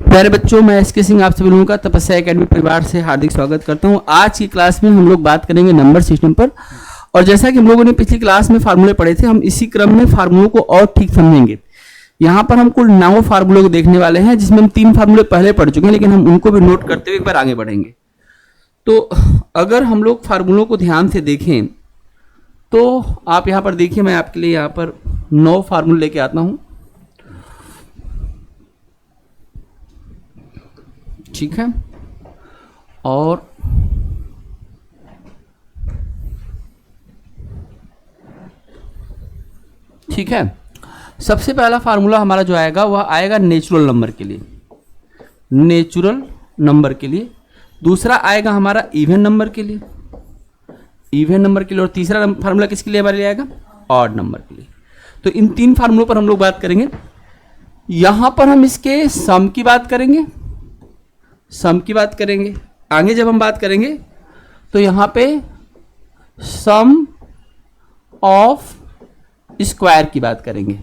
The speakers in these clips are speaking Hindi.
प्यारे बच्चों, मैं एस के सिंह आप सभी लोगों का तपस्या एकेडमी परिवार से हार्दिक स्वागत करता हूं। आज की क्लास में हम लोग बात करेंगे नंबर सिस्टम पर। और जैसा कि हम लोगों ने पिछली क्लास में फार्मूले पढ़े थे, हम इसी क्रम में फार्मूलों को और ठीक समझेंगे। यहाँ पर हम कुल 9 फार्मूलों को देखने वाले हैं, जिसमें हम 3 फार्मूले पहले पढ़ चुके हैं, लेकिन हम उनको भी नोट करते हुए एक बार आगे बढ़ेंगे। तो अगर हम लोग फार्मूलों को ध्यान से देखें तो आप यहाँ पर देखिए, मैं आपके लिए यहाँ पर 9 फार्मूले लेके आता हूँ। ठीक है, और ठीक है, सबसे पहला फार्मूला हमारा जो आएगा वह आएगा नेचुरल नंबर के लिए, नेचुरल नंबर के लिए। दूसरा आएगा हमारा इवन नंबर के लिए, इवन नंबर के लिए। और तीसरा फार्मूला किसके लिए हमारे लिए आएगा? ऑड नंबर के लिए। तो इन 3 फार्मूलों पर हम लोग बात करेंगे। यहां पर हम इसके सम की बात करेंगे, सम की बात करेंगे। आगे जब हम बात करेंगे तो यहाँ पे सम ऑफ स्क्वायर की बात करेंगे,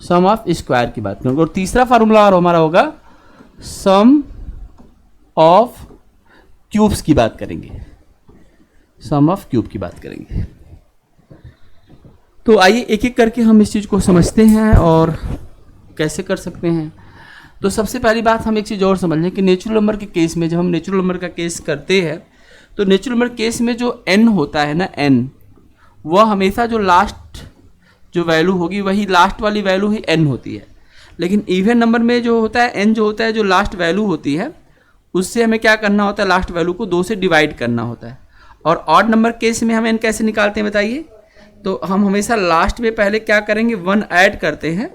सम ऑफ स्क्वायर की बात करेंगे। और तीसरा फार्मूला और हमारा होगा सम ऑफ क्यूब्स की बात करेंगे, सम ऑफ क्यूब की बात करेंगे। तो आइए एक एक करके हम इस चीज़ को समझते हैं और कैसे कर सकते हैं। तो सबसे पहली बात हम एक चीज़ और समझ लें कि नेचुरल नंबर के केस में, जब हम नेचुरल नंबर का केस करते हैं तो नेचुरल नंबर केस में जो n होता है ना, n, वह हमेशा जो लास्ट जो वैल्यू होगी वही लास्ट वाली वैल्यू ही n होती है। लेकिन इवन नंबर में जो होता है n, जो होता है जो लास्ट वैल्यू होती है, उससे हमें क्या करना होता है? लास्ट वैल्यू को 2 से डिवाइड करना होता है। और ऑड नंबर केस में हम n कैसे निकालते हैं बताइए? तो हम हमेशा लास्ट में पहले क्या करेंगे? 1 ऐड करते हैं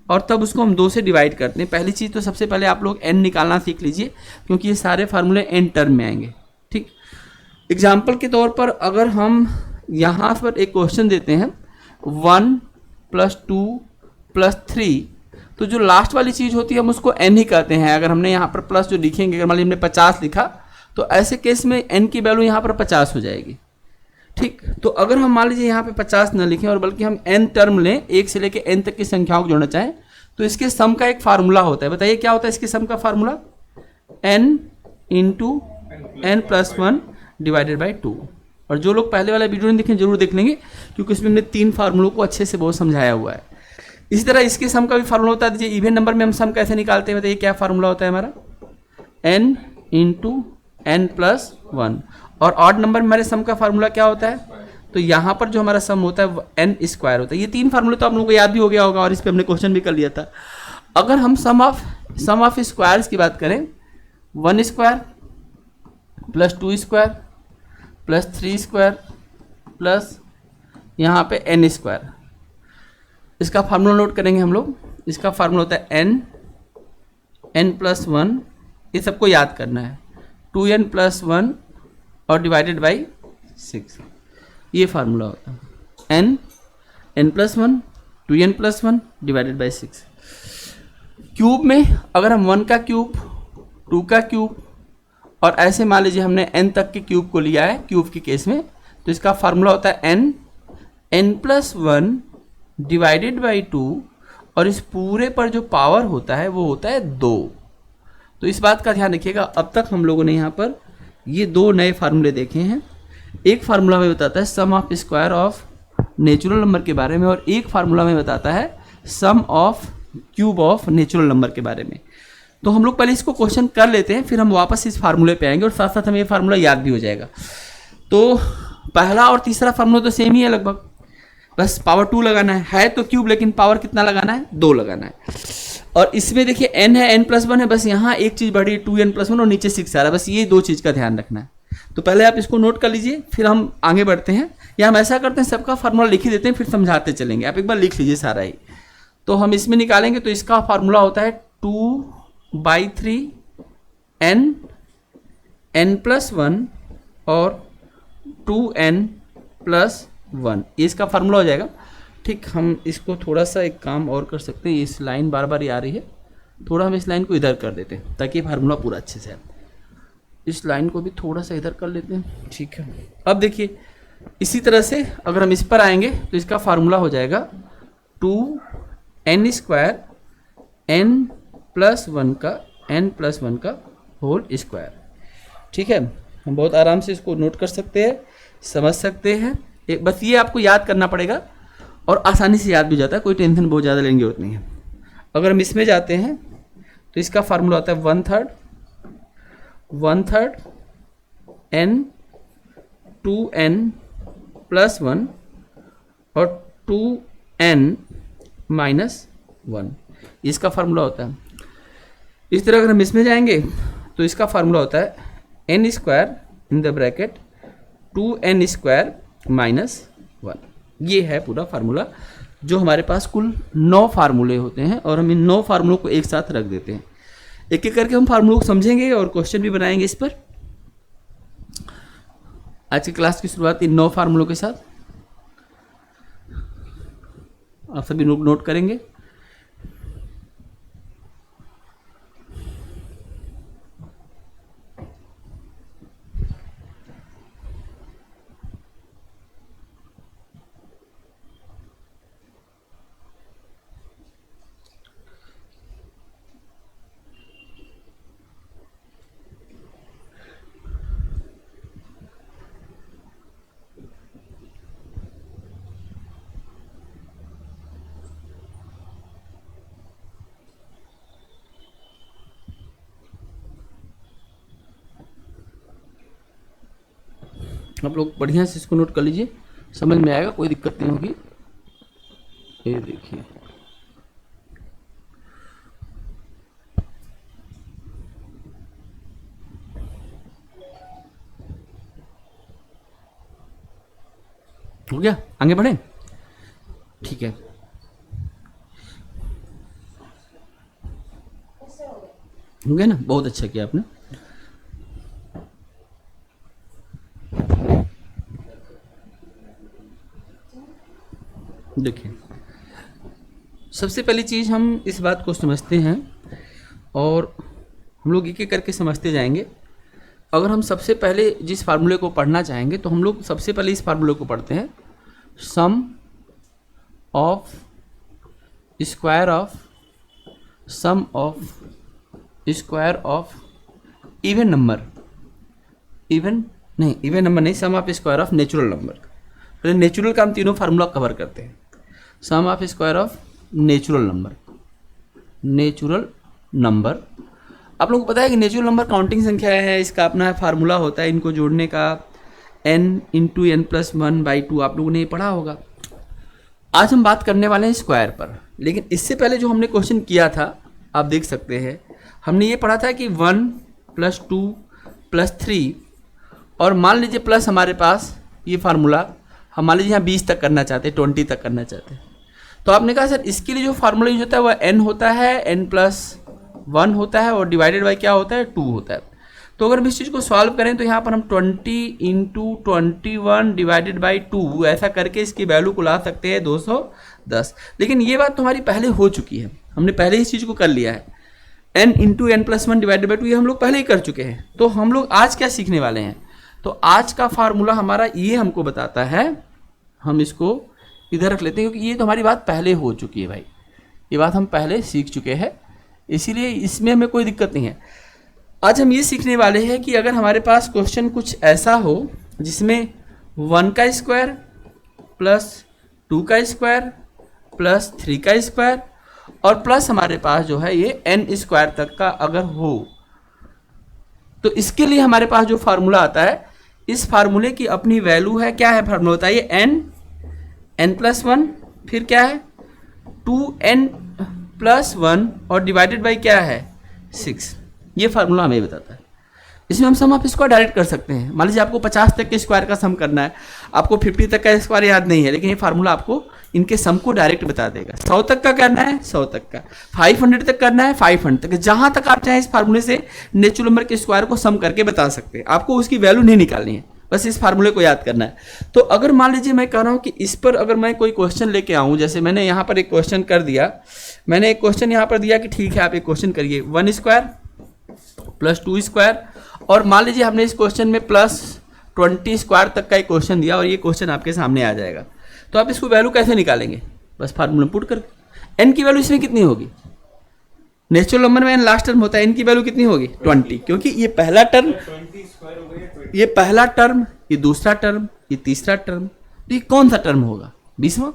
और तब उसको हम 2 से डिवाइड करते हैं। पहली चीज़ तो सबसे पहले आप लोग n निकालना सीख लीजिए, क्योंकि ये सारे फार्मूले n टर्म में आएंगे। ठीक, एग्जाम्पल के तौर पर अगर हम यहाँ पर एक क्वेश्चन देते हैं 1 + 2 + 3, तो जो लास्ट वाली चीज़ होती है हम उसको n ही कहते हैं। अगर हमने यहाँ पर प्लस जो लिखेंगे, अगर मान लीजिए हमने 50 लिखा, तो ऐसे केस में n की वैल्यू यहाँ पर 50 हो जाएगी। ठीक, तो अगर हम मान लीजिए यहाँ पे 50 न लिखें और बल्कि हम n टर्म लें, 1 से लेकर n तक की संख्याओं को जोड़ना चाहें, तो इसके सम का एक फार्मूला होता है। बताइए क्या होता है इसके सम का फार्मूला? n × n + 1 / 2। और जो लोग पहले वाला वीडियो नहीं देखें जरूर देख लेंगे, क्योंकि उसमें हमने 3 फार्मूलों को अच्छे से बहुत समझाया हुआ है। इसी तरह इसके सम का भी फार्मूला होता है। इवन नंबर में हम सम कैसे निकालते हैं? बताइए क्या फार्मूला होता है हमारा? n × n + 1। और ऑड नंबर में हमारे सम का फार्मूला क्या होता है? तो यहाँ पर जो हमारा सम होता है n² होता है। ये 3 फार्मूले तो आप लोगों को याद भी हो गया होगा और इस पर हमने क्वेश्चन भी कर लिया था। अगर हम सम ऑफ स्क्वायर्स की बात करें, 1² + 2² + 3² प्लस यहाँ पे n², इसका फार्मूला नोट करेंगे हम लोग। इसका फार्मूला होता है n + 1, ये सबको याद करना है, 2n + 1 और डिवाइडेड बाई 6, ये फार्मूला होता है n + 1 2n + 1 divided by 6। Cube में अगर हम 1 का क्यूब, 2 का क्यूब और ऐसे मान लीजिए हमने n तक के क्यूब को लिया है क्यूब के केस में, तो इसका फार्मूला होता है n + 1 डिवाइडेड बाई 2, और इस पूरे पर जो पावर होता है वो होता है 2। तो इस बात का ध्यान रखिएगा। अब तक हम लोगों ने यहाँ पर ये 2 नए फार्मूले देखे हैं। एक फार्मूला में बताता है sum of square of natural number के बारे में, और एक फार्मूला में बताता है sum of cube of natural number के बारे में। तो हम लोग पहले इसको क्वेश्चन कर लेते हैं, फिर हम वापस इस फार्मूले पे आएंगे और साथ साथ हमें ये फार्मूला याद भी हो जाएगा। तो पहला और तीसरा फार्मूला तो सेम ही है लगभग, बस पावर 2 लगाना है तो क्यूब, लेकिन पावर कितना लगाना है? 2 लगाना है। और इसमें देखिए n है, n + 1 है, बस यहाँ एक चीज़ बढ़ी 2n + 1 और नीचे 6 आ रहा है, बस ये 2 चीज़ का ध्यान रखना है। तो पहले आप इसको नोट कर लीजिए, फिर हम आगे बढ़ते हैं। या हम ऐसा करते हैं सबका फार्मूला लिख ही देते हैं, फिर समझाते चलेंगे। आप एक बार लिख लीजिए सारा ही। तो हम इसमें निकालेंगे, तो इसका फार्मूला होता है 2/3 n + 1 और 2n + 1, ये इसका फार्मूला हो जाएगा। ठीक, हम इसको थोड़ा सा एक काम और कर सकते हैं। इस लाइन बार बार ये आ रही है, थोड़ा हम इस लाइन को इधर कर देते हैं ताकि फार्मूला पूरा अच्छे से आए। इस लाइन को भी थोड़ा सा इधर कर लेते हैं। ठीक है, अब देखिए इसी तरह से अगर हम इस पर आएंगे तो इसका फार्मूला हो जाएगा 2n² n + 1 का n+1 का होल स्क्वायर। ठीक है, हम बहुत आराम से इसको नोट कर सकते हैं, समझ सकते हैं। बस ये आपको याद करना पड़ेगा और आसानी से याद भी जाता है, कोई टेंशन बहुत ज़्यादा लेने की जरूरत नहीं है। अगर हम इसमें जाते हैं तो इसका फार्मूला होता है 1/3 n 2n+1 और 2n-1, इसका फार्मूला होता है। इस तरह अगर हम इसमें जाएंगे तो इसका फार्मूला होता है n² in the bracket 2n² -1। ये है पूरा फार्मूला, जो हमारे पास कुल 9 फार्मूले होते हैं और हम इन 9 फार्मूलों को एक साथ रख देते हैं। एक एक करके हम फार्मूलों को समझेंगे और क्वेश्चन भी बनाएंगे इस पर। आज की क्लास की शुरुआत इन 9 फार्मूलों के साथ आप सभी नोट करेंगे। आप लोग बढ़िया से इसको नोट कर लीजिए, समझ में आएगा, कोई दिक्कत नहीं होगी। ये देखिए, हो गया, आगे बढ़े। ठीक है, हो गया ना, बहुत अच्छा किया आपने। देखिए, सबसे पहली चीज़ हम इस बात को समझते हैं और हम लोग एक एक करके समझते जाएंगे। अगर हम सबसे पहले जिस फार्मूले को पढ़ना चाहेंगे तो हम लोग सबसे पहले इस फार्मूले को पढ़ते हैं, sum of square of even number नहीं, sum of square of natural number. पहले नेचुरल का हम तीनों फार्मूला कवर करते हैं। Sum of square of natural number. आप लोगों को पता है कि नेचुरल नंबर काउंटिंग संख्या है, इसका अपना फार्मूला होता है इनको जोड़ने का, n × n+1/2। आप लोगों ने ये पढ़ा होगा। आज हम बात करने वाले हैं स्क्वायर पर, लेकिन इससे पहले जो हमने क्वेश्चन किया था आप देख सकते हैं, हमने ये पढ़ा था कि 1 + 2 + 3 और मान लीजिए प्लस हमारे पास ये फार्मूला हम मान लीजिए यहाँ 20 तक करना चाहते हैं, 20 तक करना चाहते हैं। तो आपने कहा सर इसके लिए जो फार्मूला यूज होता है वह n होता है, n+1 होता है और डिवाइडेड बाई क्या होता है, 2 होता है। तो अगर हम इस चीज़ को सॉल्व करें तो यहाँ पर हम 20 × 21 डिवाइडेड बाई 2 ऐसा करके इसकी वैल्यू को ला सकते हैं 210। लेकिन ये बात तो हमारी पहले हो चुकी है, हमने पहले इस चीज़ को कर लिया है। n × n+1 डिवाइडेड बाई 2 ये हम लोग पहले ही कर चुके हैं। तो हम लोग आज क्या सीखने वाले हैं, तो आज का फार्मूला हमारा ये हमको बताता है, हम इसको इधर रख लेते हैं क्योंकि ये तो हमारी बात पहले हो चुकी है भाई, ये बात हम पहले सीख चुके हैं, इसीलिए इसमें हमें कोई दिक्कत नहीं है। आज हम ये सीखने वाले हैं कि अगर हमारे पास क्वेश्चन कुछ ऐसा हो जिसमें 1 का स्क्वायर प्लस 2 का स्क्वायर प्लस 3 का स्क्वायर और प्लस हमारे पास जो है ये n² तक का अगर हो, तो इसके लिए हमारे पास जो फार्मूला आता है, इस फार्मूले की अपनी वैल्यू है, क्या है फार्मूला होता है ये n+1, फिर क्या है 2n+1 और डिवाइडेड बाई क्या है 6। ये फार्मूला हमें बताता है। इसमें हम सम ऑफ स्क्वायर डायरेक्ट कर सकते हैं। मान लीजिए आपको 50 तक के स्क्वायर का सम करना है, आपको 50 तक का स्क्वायर याद नहीं है, लेकिन ये फार्मूला आपको इनके सम को डायरेक्ट बता देगा। 100 तक का करना है 100 तक का, 500 तक करना है 500 तक, जहां तक आप चाहें इस फार्मूले से नेचुरल नंबर के स्क्वायर को सम करके बता सकते हैं। आपको उसकी वैल्यू नहीं निकालनी है, बस इस फार्मूले को याद करना है। तो अगर मान लीजिए मैं कह रहा हूँ कि इस पर अगर मैं कोई क्वेश्चन लेके आऊँ, जैसे मैंने यहाँ पर एक क्वेश्चन कर दिया, मैंने एक क्वेश्चन यहाँ पर दिया कि ठीक है आप एक क्वेश्चन करिए 1² + 2² और मान लीजिए हमने इस क्वेश्चन में +20² तक का एक क्वेश्चन दिया और ये क्वेश्चन आपके सामने आ जाएगा। तो आप इसको वैल्यू कैसे निकालेंगे, बस फार्मूला पुट करके। n की वैल्यू इसमें कितनी होगी, नेचुरल नंबर में n लास्ट टर्म होता है, n की वैल्यू कितनी होगी 20, क्योंकि ये पहला टर्म, ये पहला टर्म, ये दूसरा टर्म, ये तीसरा टर्म, तो ये कौन सा टर्म होगा 20वां।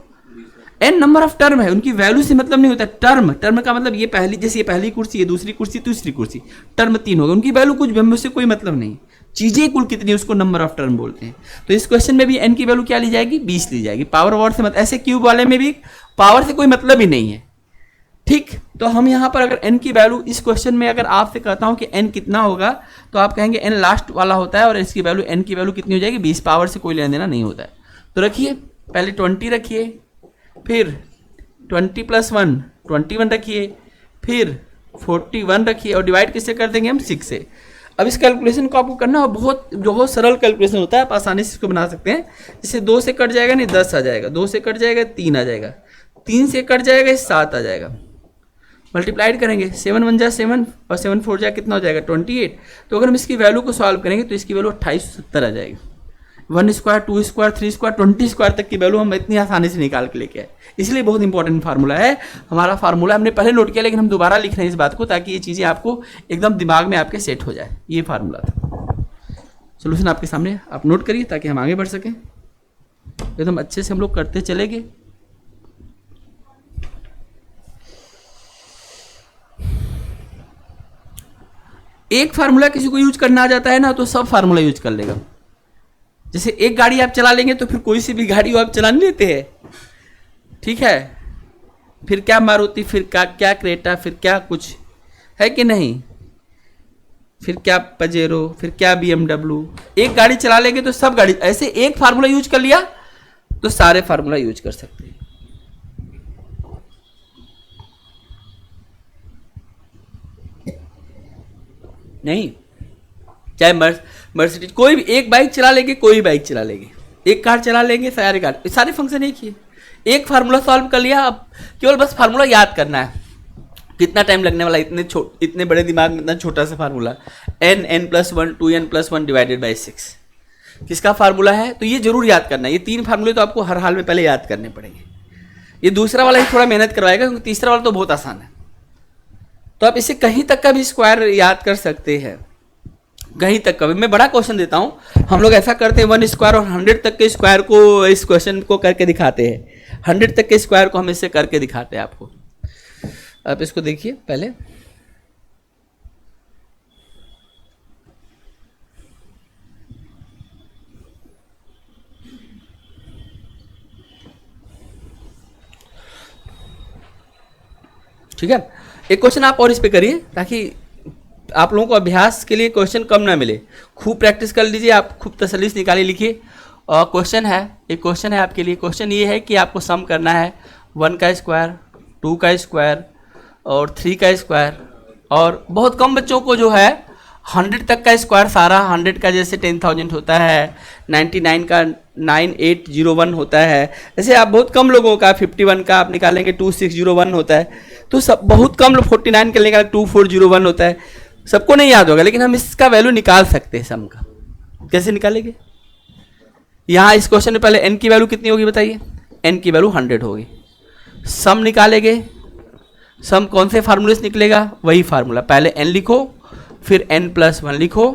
n नंबर ऑफ टर्म है, उनकी वैल्यू से मतलब नहीं होता। टर्म का मतलब ये पहली, जैसे ये पहली कुर्सी, ये दूसरी कुर्सी, तीसरी कुर्सी, टर्म 3 होगा, उनकी वैल्यू कुछ भी, उससे कोई मतलब नहीं। चीजें कुल कितनी, उसको नंबर ऑफ टर्म बोलते हैं। तो इस क्वेश्चन में भी n की वैल्यू क्या ली जाएगी 20 ली जाएगी। पावर वर्ड से मतलब, ऐसे क्यूब वाले में भी पावर से कोई मतलब ही नहीं है, ठीक। तो हम यहाँ पर अगर n की वैल्यू, इस क्वेश्चन में अगर आपसे कहता हूँ कि n कितना होगा, तो आप कहेंगे n लास्ट वाला होता है और इसकी वैल्यू, n की वैल्यू कितनी हो जाएगी 20, पावर से कोई लेना देना नहीं होता है। तो रखिए, पहले 20 रखिए, फिर 20 + 1 21 रखिए, फिर 41 रखिए, और डिवाइड किससे कर देंगे हम 6 से। अब इस कैलकुलेशन को आपको करना है, बहुत सरल कैलकुलेशन होता है, आप आसानी से इसको बना सकते हैं। जैसे 2 से कट जाएगा नहीं 10 आ जाएगा, 2 से कट जाएगा 3 आ जाएगा, 3 से कट जाएगा 7 आ जाएगा। मल्टीप्लाइड करेंगे, 7 × 1 = 7 और 7 × 4 = कितना हो जाएगा 28। तो अगर हम इसकी वैल्यू को सॉल्व करेंगे तो इसकी वैल्यू 2870 आ जाएगी। 1 स्क्वायर, 2 स्क्वायर, 3 स्क्वायर, 20 स्क्वायर तक की वैल्यू हम इतनी आसानी से निकाल के लेके आए। इसलिए बहुत इंपॉर्टेंट फार्मूला है हमारा। फार्मूला हमने पहले नोट किया, लेकिन हम दोबारा लिख रहे हैं इस बात को, ताकि ये चीज़ें आपको एकदम दिमाग में आपके सेट हो जाए। ये फार्मूला था। सोल्यूशन आपके सामने, आप नोट करिए ताकि हम आगे बढ़ सकें। एकदम अच्छे से हम लोग करते चले गए। एक फार्मूला किसी को यूज करना आ जाता है ना, तो सब फार्मूला यूज कर लेगा। जैसे एक गाड़ी आप चला लेंगे तो फिर कोई सी भी गाड़ी आप चला नहीं लेते हैं, ठीक है। फिर क्या मारुति, फिर क्या क्रेटा, फिर क्या कुछ है कि नहीं, फिर क्या पजेरो, फिर क्या BMW। एक गाड़ी चला लेंगे तो सब गाड़ी, ऐसे एक फार्मूला यूज कर लिया तो सारे फार्मूला यूज कर सकते हैं। नहीं, चाहे मर्सिडीज, कोई भी एक बाइक चला लेंगे, कोई भी बाइक चला लेंगे, एक कार चला लेंगे, सारे फंक्शन एक ही है। एक फार्मूला सॉल्व कर लिया, अब केवल बस फार्मूला याद करना है। कितना टाइम लगने वाला, इतने बड़े दिमाग में इतना छोटा सा फार्मूला, n + 1 2n + 1 / 6 किसका फार्मूला है। तो ये जरूर याद करना है। ये 3 फार्मूले तो आपको हर हाल में पहले याद करने पड़ेंगे। ये दूसरा वाला ही थोड़ा मेहनत करवाएगा, क्योंकि तीसरा वाला तो बहुत आसान है। तो आप इसे कहीं तक का भी स्क्वायर याद कर सकते हैं, कहीं तक का भी। मैं बड़ा क्वेश्चन देता हूँ, हम लोग ऐसा करते हैं 1 स्क्वायर और 100 तक के स्क्वायर को, इस क्वेश्चन को करके दिखाते हैं। 100 तक के स्क्वायर को हम इससे करके दिखाते हैं आपको। आप इसको देखिए पहले, ठीक है। एक क्वेश्चन आप और इस पे करिए, ताकि आप लोगों को अभ्यास के लिए क्वेश्चन कम ना मिले। खूब प्रैक्टिस कर लीजिए, आप खूब तसल्ली से निकालिए, लिखिए। और क्वेश्चन है, एक क्वेश्चन है आपके लिए। क्वेश्चन ये है कि आपको सम करना है 1 का स्क्वायर, 2 का स्क्वायर और 3 का स्क्वायर। और बहुत कम बच्चों को जो है 100 तक का स्क्वायर सारा, 100 का जैसे 10,000 होता है, 99 का 9801 होता है। ऐसे आप बहुत कम लोगों का 51 का आप निकालेंगे 2601 होता है। तो सब बहुत कम लोग 49 का निकालेंगे 2401 होता है। सबको नहीं याद होगा, लेकिन हम इसका वैल्यू निकाल सकते हैं सम का। कैसे निकालेंगे? यहाँ इस क्वेश्चन में पहले n की वैल्यू कितनी होगी बताइए? n की वैल्यू 100 होगी। सम निकालेंगे, सम कौन से फार्मूले से निकलेगा? वही फार्मूला। पहले n लिखो, फिर n + 1 लिखो,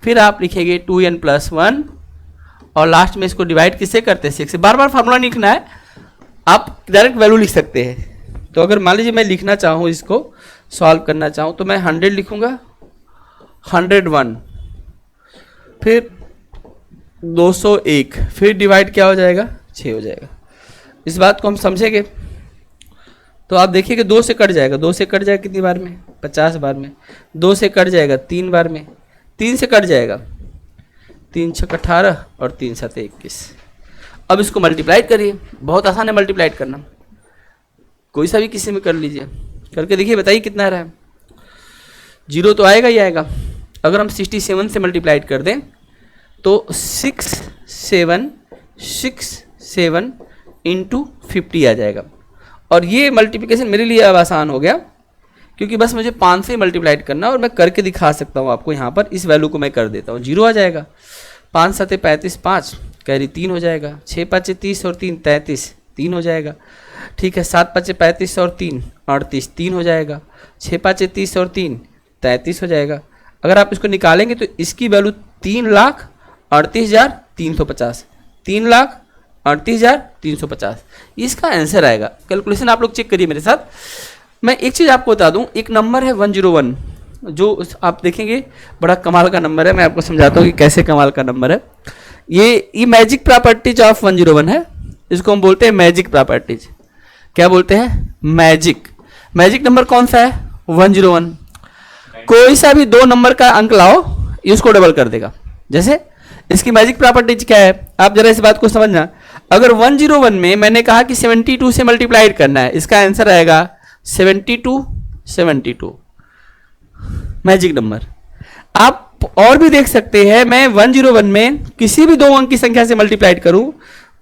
फिर आप लिखेंगे 2n + 1 और लास्ट में इसको डिवाइड किससे करते हैं? 6 से। बार बार फार्मूला नहीं लिखना है, आप डायरेक्ट वैल्यू लिख सकते हैं। तो अगर मान लीजिए मैं लिखना चाहूँ, इसको सॉल्व करना चाहूँ, तो मैं 100 लिखूँगा, 101, फिर 201, फिर डिवाइड क्या हो जाएगा? 6 हो जाएगा। इस बात को हम समझेंगे तो आप देखिए कि 2 से कट जाएगा। 2 से कट जाएगा कितनी बार में? 50 बार में। 2 से कट जाएगा 3 बार में। 3 से कट जाएगा 3 × 6 = 18 और 3 × 7 = 21। अब इसको मल्टीप्लाइड करिए, बहुत आसान है मल्टीप्लाइड करना। कोई सा भी किसी में कर लीजिए, करके देखिए, बताइए कितना रहा है। 0 तो आएगा ही आएगा। अगर हम 67 से मल्टीप्लाइड कर दें तो 667 × 50 आ जाएगा। और ये मल्टीप्लिकेशन मेरे लिए अब आसान हो गया, क्योंकि बस मुझे 5 से मल्टीप्लाइड करना और मैं करके दिखा सकता हूँ आपको। यहाँ पर इस वैल्यू को मैं कर देता हूँ, 0 आ जाएगा। 5 × 7 = 35, 5 कैरी 3 हो जाएगा। 6 × 5 = 30 और 3 = 33, 3 हो जाएगा। ठीक है, 7 5 35 और 3 38, 3 हो जाएगा। 6 5 30 और 3 33 हो जाएगा। अगर आप इसको निकालेंगे तो इसकी वैल्यू 3,38,350, 3,38,350 इसका आंसर आएगा। कैलकुलेशन आप लोग चेक करिए मेरे साथ। मैं एक चीज़ आपको बता दूं, एक नंबर है 101 जो आप देखेंगे बड़ा कमाल का नंबर है। मैं आपको समझाता हूँ कि कैसे कमाल का नंबर है। ये मैजिक प्रॉपर्टीज ऑफ 101 है। इसको हम बोलते हैं मैजिक प्रॉपर्टीज। क्या बोलते हैं? मैजिक। मैजिक नंबर कौन सा है? 101। कोई सा भी 2 नंबर का अंक लाओ, ये उसको डबल कर देगा। जैसे इसकी मैजिक प्रॉपर्टीज क्या है, आप जरा इस बात को समझना। अगर 101 में मैंने कहा कि 72 से मल्टीप्लाइड करना है, इसका आंसर आएगा 72 मैजिक नंबर। आप और भी देख सकते हैं, मैं 101 में किसी भी 2 अंक की संख्या से मल्टीप्लाइड करूं,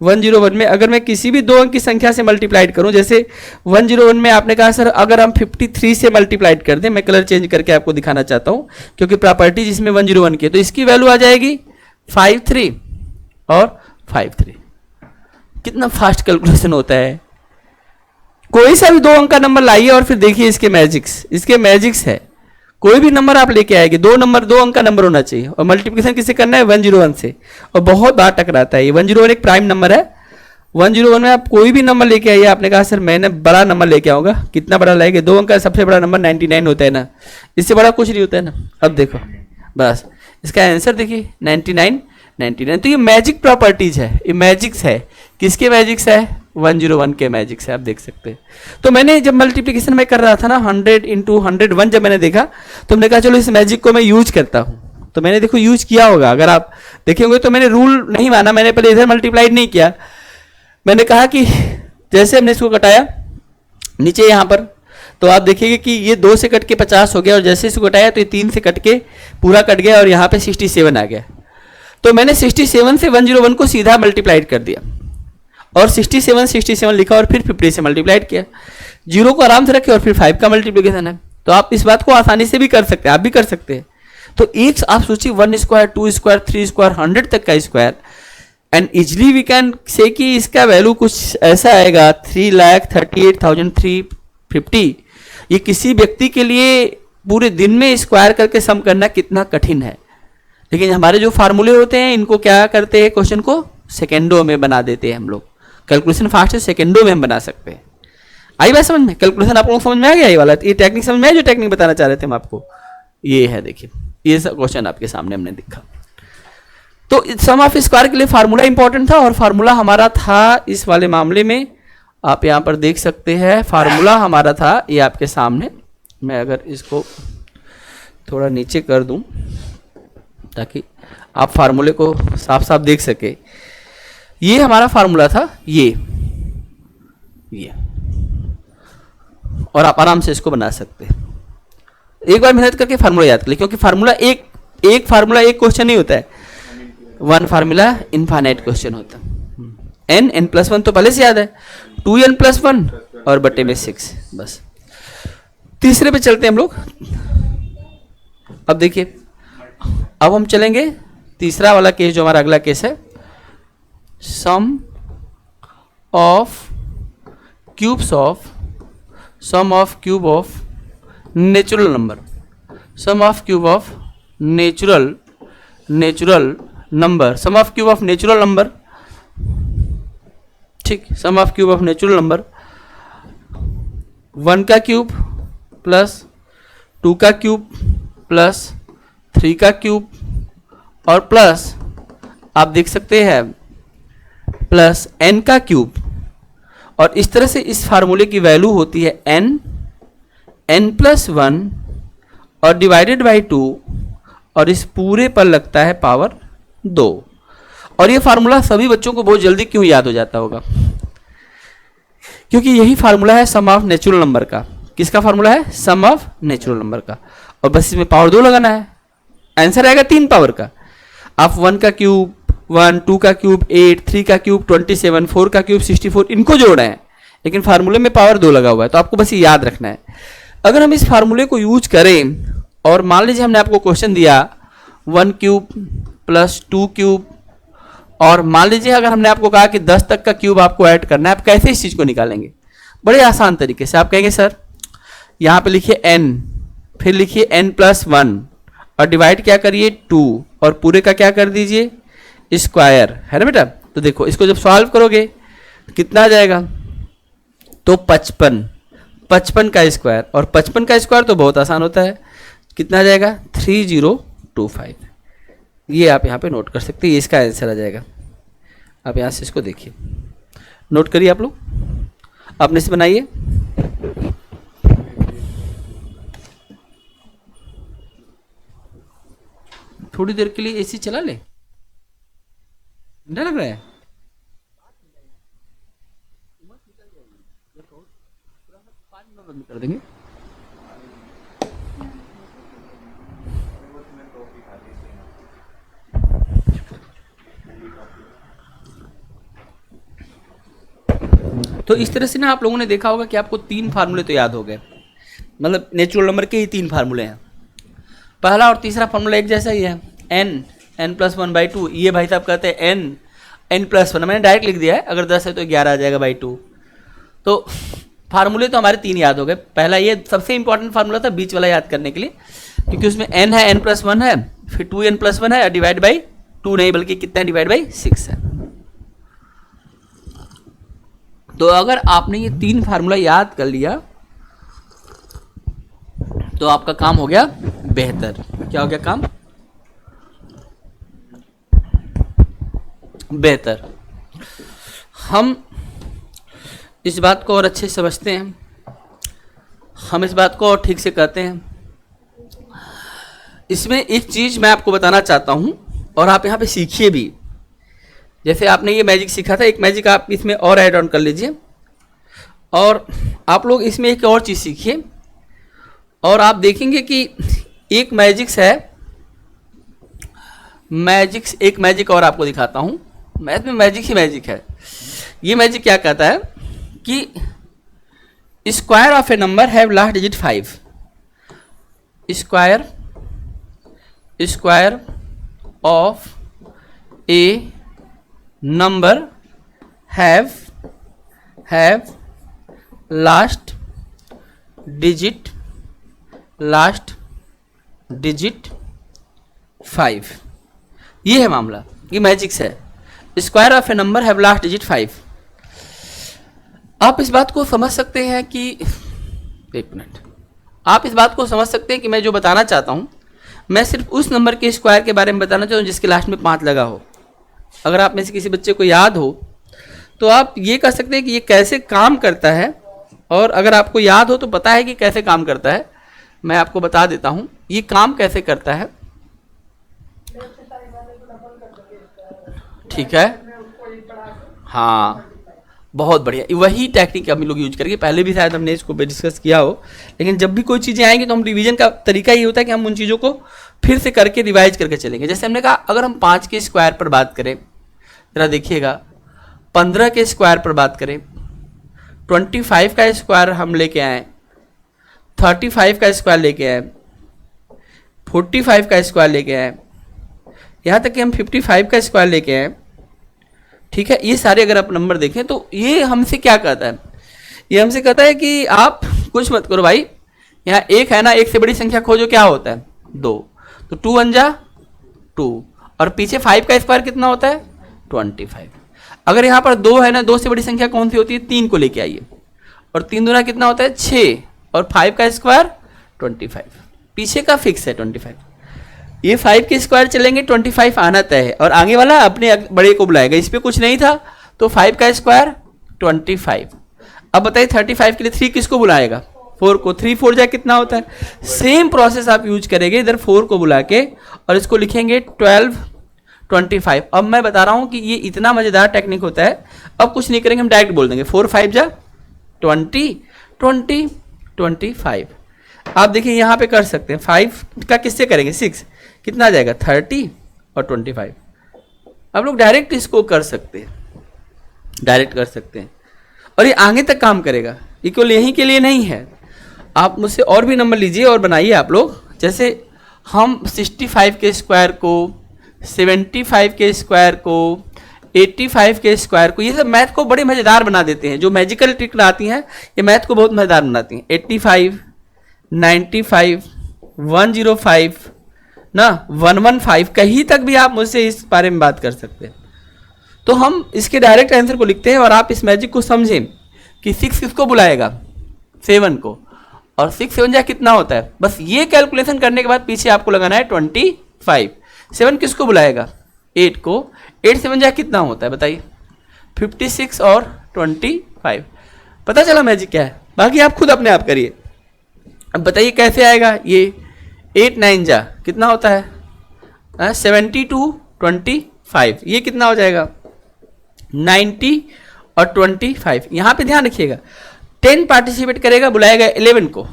101 में अगर मैं किसी भी 2 अंक की संख्या से मल्टीप्लाइड करूं, जैसे 101 में आपने कहा सर अगर हम 53 से मल्टीप्लाइड कर दें, मैं कलर चेंज करके आपको दिखाना चाहता हूं क्योंकि प्रॉपर्टी जिसमें 101 की, तो इसकी वैल्यू आ जाएगी 53 और 53। कितना फास्ट कैलकुलेशन होता है। कोई सा भी 2 अंक का नंबर लाइए और फिर देखिए इसके मैजिक्स है। कोई भी नंबर आप लेके आएंगे, 2 अंक का नंबर होना चाहिए और मल्टीप्लिकेशन किससे करना है? 101 से। और बहुत बार टकराता है ये। 101 एक प्राइम नंबर है। 101 में आप कोई भी नंबर लेके आइए। आपने कहा सर मैंने बड़ा नंबर लेके आऊंगा, कितना बड़ा लाएंगे? 2 अंक का सबसे बड़ा नंबर 99 होता है ना, इससे बड़ा कुछ नहीं होता है ना। अब देखो बस इसका आंसर देखिए 99। तो ये मैजिक प्रॉपर्टीज है, ये मैजिक्स है। किसके मैजिक्स है? 101 के मैजिक्स है, आप देख सकते हैं। तो मैंने जब मल्टीप्लिकेशन में कर रहा था ना 100 × 101 जब मैंने देखा तो मैंने कहा चलो इस मैजिक को मैं यूज करता हूँ। तो मैंने देखो यूज किया होगा, अगर आप देखे होंगे तो मैंने रूल नहीं माना, मैंने पहले इधर मल्टीप्लाइड नहीं किया। मैंने कहा कि जैसे हमने इसको कटाया नीचे यहाँ पर, तो आप देखिएगा कि ये 2 से कट के 50 हो गया और जैसे इसको कटाया तो ये 3 से कट के पूरा कट गया और यहाँ पे 67 आ गया। तो मैंने 67 से 101 को सीधा मल्टीप्लाइड कर दिया और 67 लिखा और फिर 50 से मल्टीप्लाइड किया। 0 को आराम से रखे और फिर 5 का मल्टीप्लिकेशन है। तो आप इस बात को आसानी से भी कर सकते हैं, आप भी कर सकते हैं। तो एक आप सोचिए 1 स्क्वायर 2 स्क्वायर 3 स्क्वायर 100 तक का square, and easily we can say कि इसका वैल्यू कुछ ऐसा आएगा 3,38,350। ये किसी व्यक्ति के लिए पूरे दिन में स्क्वायर करके सम करना कितना कठिन है, लेकिन हमारे जो फार्मूले होते हैं इनको क्या करते हैं, क्वेश्चन को सेकेंडों में बना देते हैं हम लोग। कैलकुलेशन फास्ट है, सेकेंडों में हम बना सकते हैं। आई बात समझ में? कैलकुलेशन आप लोगों को समझ में आ गया ये वाला? ये टेक्निक समझ में आया जो टेक्निक बताना चाह रहे थे हम आपको? ये है, देखिए ये सब क्वेश्चन आपके सामने हमने दिखा। तो सम ऑफ स्क्वायर के लिए फार्मूला इंपॉर्टेंट था और फार्मूला हमारा था इस वाले मामले में, आप यहाँ पर देख सकते हैं फार्मूला हमारा था ये आपके सामने। मैं अगर इसको थोड़ा नीचे कर दूं ताकि आप फार्मूले को साफ साफ देख सके। ये हमारा फार्मूला था, ये और आप आराम से इसको बना सकते हैं। एक बार मेहनत करके फार्मूला याद कर ले, क्योंकि फार्मूला एक क्वेश्चन नहीं होता है, 1 फार्मूला इनफाइनाइट क्वेश्चन होता है। n+1 तो पहले से याद है, 2n+1 और बटे में 6। बस तीसरे पे चलते हैं हम लोग। अब देखिए, अब हम चलेंगे तीसरा वाला केस जो हमारा अगला केस है, sum of cube of natural number. Sum of cube of natural number, sum of cube of natural number. ठीक, sum of cube of natural number 1 का क्यूब प्लस 2 का क्यूब प्लस 3 का क्यूब और प्लस आप देख सकते हैं प्लस n का क्यूब। और इस तरह से इस फार्मूले की वैल्यू होती है n+1 और डिवाइडेड बाई 2 और इस पूरे पर लगता है पावर 2। और ये फार्मूला सभी बच्चों को बहुत जल्दी क्यों याद हो जाता होगा, क्योंकि यही फार्मूला है सम ऑफ नेचुरल नंबर का। किसका फार्मूला है? सम ऑफ नेचुरल नंबर का। और बस इसमें पावर 2 लगाना है, आंसर आएगा 3 पावर का। आप 1 का क्यूब 1, 2 का क्यूब 8, 3 का क्यूब 27, 4 का क्यूब 64 इनको जोड़ना है, लेकिन फार्मूले में पावर 2 लगा हुआ है, तो आपको बस ये याद रखना है। अगर हम इस फार्मूले को यूज करें और मान लीजिए हमने आपको क्वेश्चन दिया 1 क्यूब प्लस 2 क्यूब, और मान लीजिए अगर हमने आपको कहा कि 10 तक का क्यूब आपको ऐड करना है, आप कैसे इस चीज को निकालेंगे? बड़े आसान तरीके से आप कहेंगे सर यहाँ पे लिखिए n, फिर लिखिए n+1 और डिवाइड क्या करिए 2 और पूरे का क्या कर दीजिए स्क्वायर, है ना बेटा। तो देखो इसको जब सॉल्व करोगे कितना आ जाएगा, तो 55 का स्क्वायर, और 55 का स्क्वायर तो बहुत आसान होता है, कितना आ जाएगा 3025। ये आप यहाँ पे नोट कर सकते हैं, ये इसका आंसर आ जाएगा। आप यहाँ से इसको देखिए, नोट करिए आप लोग, अपने से बनाइए। थोड़ी देर के लिए एसी चला ले, ठंडा लग रहा है। बंद कर देंगे। तो इस तरह से ना आप लोगों ने देखा होगा कि आपको 3 फार्मूले तो याद हो गए, मतलब नेचुरल नंबर के ही 3 फार्मूले हैं। पहला और तीसरा फार्मूला एक जैसा ही है, n+1/2। ये भाई साहब कहते हैं n+1, मैंने डायरेक्ट लिख दिया है, अगर 10 है तो 11 आ जाएगा /2। तो फार्मूले तो हमारे 3 याद हो गए। पहला ये सबसे इंपॉर्टेंट फार्मूला था बीच वाला याद करने के लिए, क्योंकि उसमें n है, n+1 है, फिर 2n+1 है, डिवाइड बाई 2 नहीं बल्कि कितना है, डिवाइड बाई 6 है। तो अगर आपने ये 3 फार्मूला याद कर लिया तो आपका काम हो गया बेहतर। क्या हो गया काम? बेहतर। हम इस बात को और अच्छे से समझते हैं, हम इस बात को और ठीक से कहते हैं। इसमें एक चीज़ मैं आपको बताना चाहता हूँ और आप यहाँ पे सीखिए भी। जैसे आपने ये मैजिक सीखा था, एक मैजिक आप इसमें और ऐड ऑन कर लीजिए, और आप लोग इसमें एक और चीज़ सीखिए, और आप देखेंगे कि एक मैजिक्स है, एक मैजिक और आपको दिखाता हूँ। मैथ में मैजिक ही मैजिक है। ये मैजिक क्या कहता है कि square of A number have last digit 5। Square of A number have last digit 5। ये है मामला, ये मैजिक्स है। Square of A number have last digit 5। आप इस बात को समझ सकते हैं कि एक मिनट, आप इस बात को समझ सकते हैं कि मैं जो बताना चाहता हूं, मैं सिर्फ उस नंबर के स्क्वायर के बारे में बताना चाहता हूं जिसके लास्ट में 5 लगा हो। अगर आप में से किसी बच्चे को याद हो तो आप ये कह सकते हैं कि ये कैसे काम करता है, और अगर आपको याद हो तो पता है कि कैसे काम करता है, मैं आपको बता देता हूं ये काम कैसे करता है। ठीक है, हाँ बहुत बढ़िया, वही टेक्निक हम लोग यूज करेंगे। पहले भी शायद हमने इसको डिस्कस किया हो, लेकिन जब भी कोई चीज़ें आएंगी तो हम रिवीजन का तरीका ये होता है कि हम उन चीज़ों को फिर से करके रिवाइज करके चलेंगे। जैसे हमने कहा, अगर हम 5 के स्क्वायर पर बात करें, जरा देखिएगा, 15 के स्क्वायर पर बात करें, 25 का स्क्वायर हम लेके आए, 35 का स्क्वायर लेके आए, 45 का स्क्वायर लेके आए, यहाँ तक कि हम 55 का स्क्वायर लेके आए। ठीक है, ये सारे अगर आप नंबर देखें तो ये हमसे क्या कहता है, ये हमसे कहता है कि आप कुछ मत करो भाई, यहाँ 1 है ना, 1 से बड़ी संख्या खोजो, क्या होता है 2, तो 2 1 जा 2, और पीछे 5 का स्क्वायर कितना होता है 25। अगर यहाँ पर 2 है ना, 2 से बड़ी संख्या कौन सी होती है, 3 को लेके आइए, और 3 दूना कितना होता है 6, और 5 का स्क्वायर 25, पीछे का फिक्स है 25। ये 5 के स्क्वायर चलेंगे, 25 आना तय है, और आगे वाला अपने बड़े को बुलाएगा, इस पर कुछ नहीं था, तो 5 का स्क्वायर 25। अब बताइए 35 के लिए 3 किसको बुलाएगा, 4 को, 3 4 जा कितना होता है। सेम प्रोसेस आप यूज करेंगे, इधर 4 को बुला के और इसको लिखेंगे 12 25। अब मैं बता रहा हूं कि ये इतना मजेदार टेक्निक होता है। अब कुछ नहीं करेंगे, हम डायरेक्ट बोल देंगे 4 5 जा 20 20 25। आप देखिए यहाँ पे कर सकते हैं, 5 का किससे करेंगे 6, कितना आ जाएगा 30 और 25। आप लोग डायरेक्ट इसको कर सकते हैं, डायरेक्ट कर सकते हैं, और ये आगे तक काम करेगा। ये केवल यहीं के लिए नहीं है, आप मुझसे और भी नंबर लीजिए और बनाइए आप लोग। जैसे हम 65 के स्क्वायर को, 75 के स्क्वायर को, 85 के स्क्वायर को, ये सब मैथ को बड़े मज़ेदार बना देते हैं, जो मैजिकल ट्रिक आती हैं ये मैथ को बहुत मज़ेदार बनाती हैं। 85, 95, 105 ना 115, कहीं तक भी आप मुझसे इस बारे में बात कर सकते हैं। तो हम इसके डायरेक्ट आंसर को लिखते हैं और आप इस मैजिक को समझें कि 6 किसको बुलाएगा, 7 को, और 6 7 जा कितना होता है। बस ये कैलकुलेशन करने के बाद पीछे आपको लगाना है 25। 7 किसको बुलाएगा, 8 को, 8 7 जा कितना होता है बताइए, 56 और 25। पता चला मैजिक क्या है, बाकी आप खुद अपने आप करिए। अब बताइए कैसे आएगा ये, 8 9 जा कितना होता है 72 25, ये कितना हो जाएगा 90 और 25। यहाँ पे ध्यान रखिएगा 10 पार्टिसिपेट करेगा, बुलाएगा 11 को,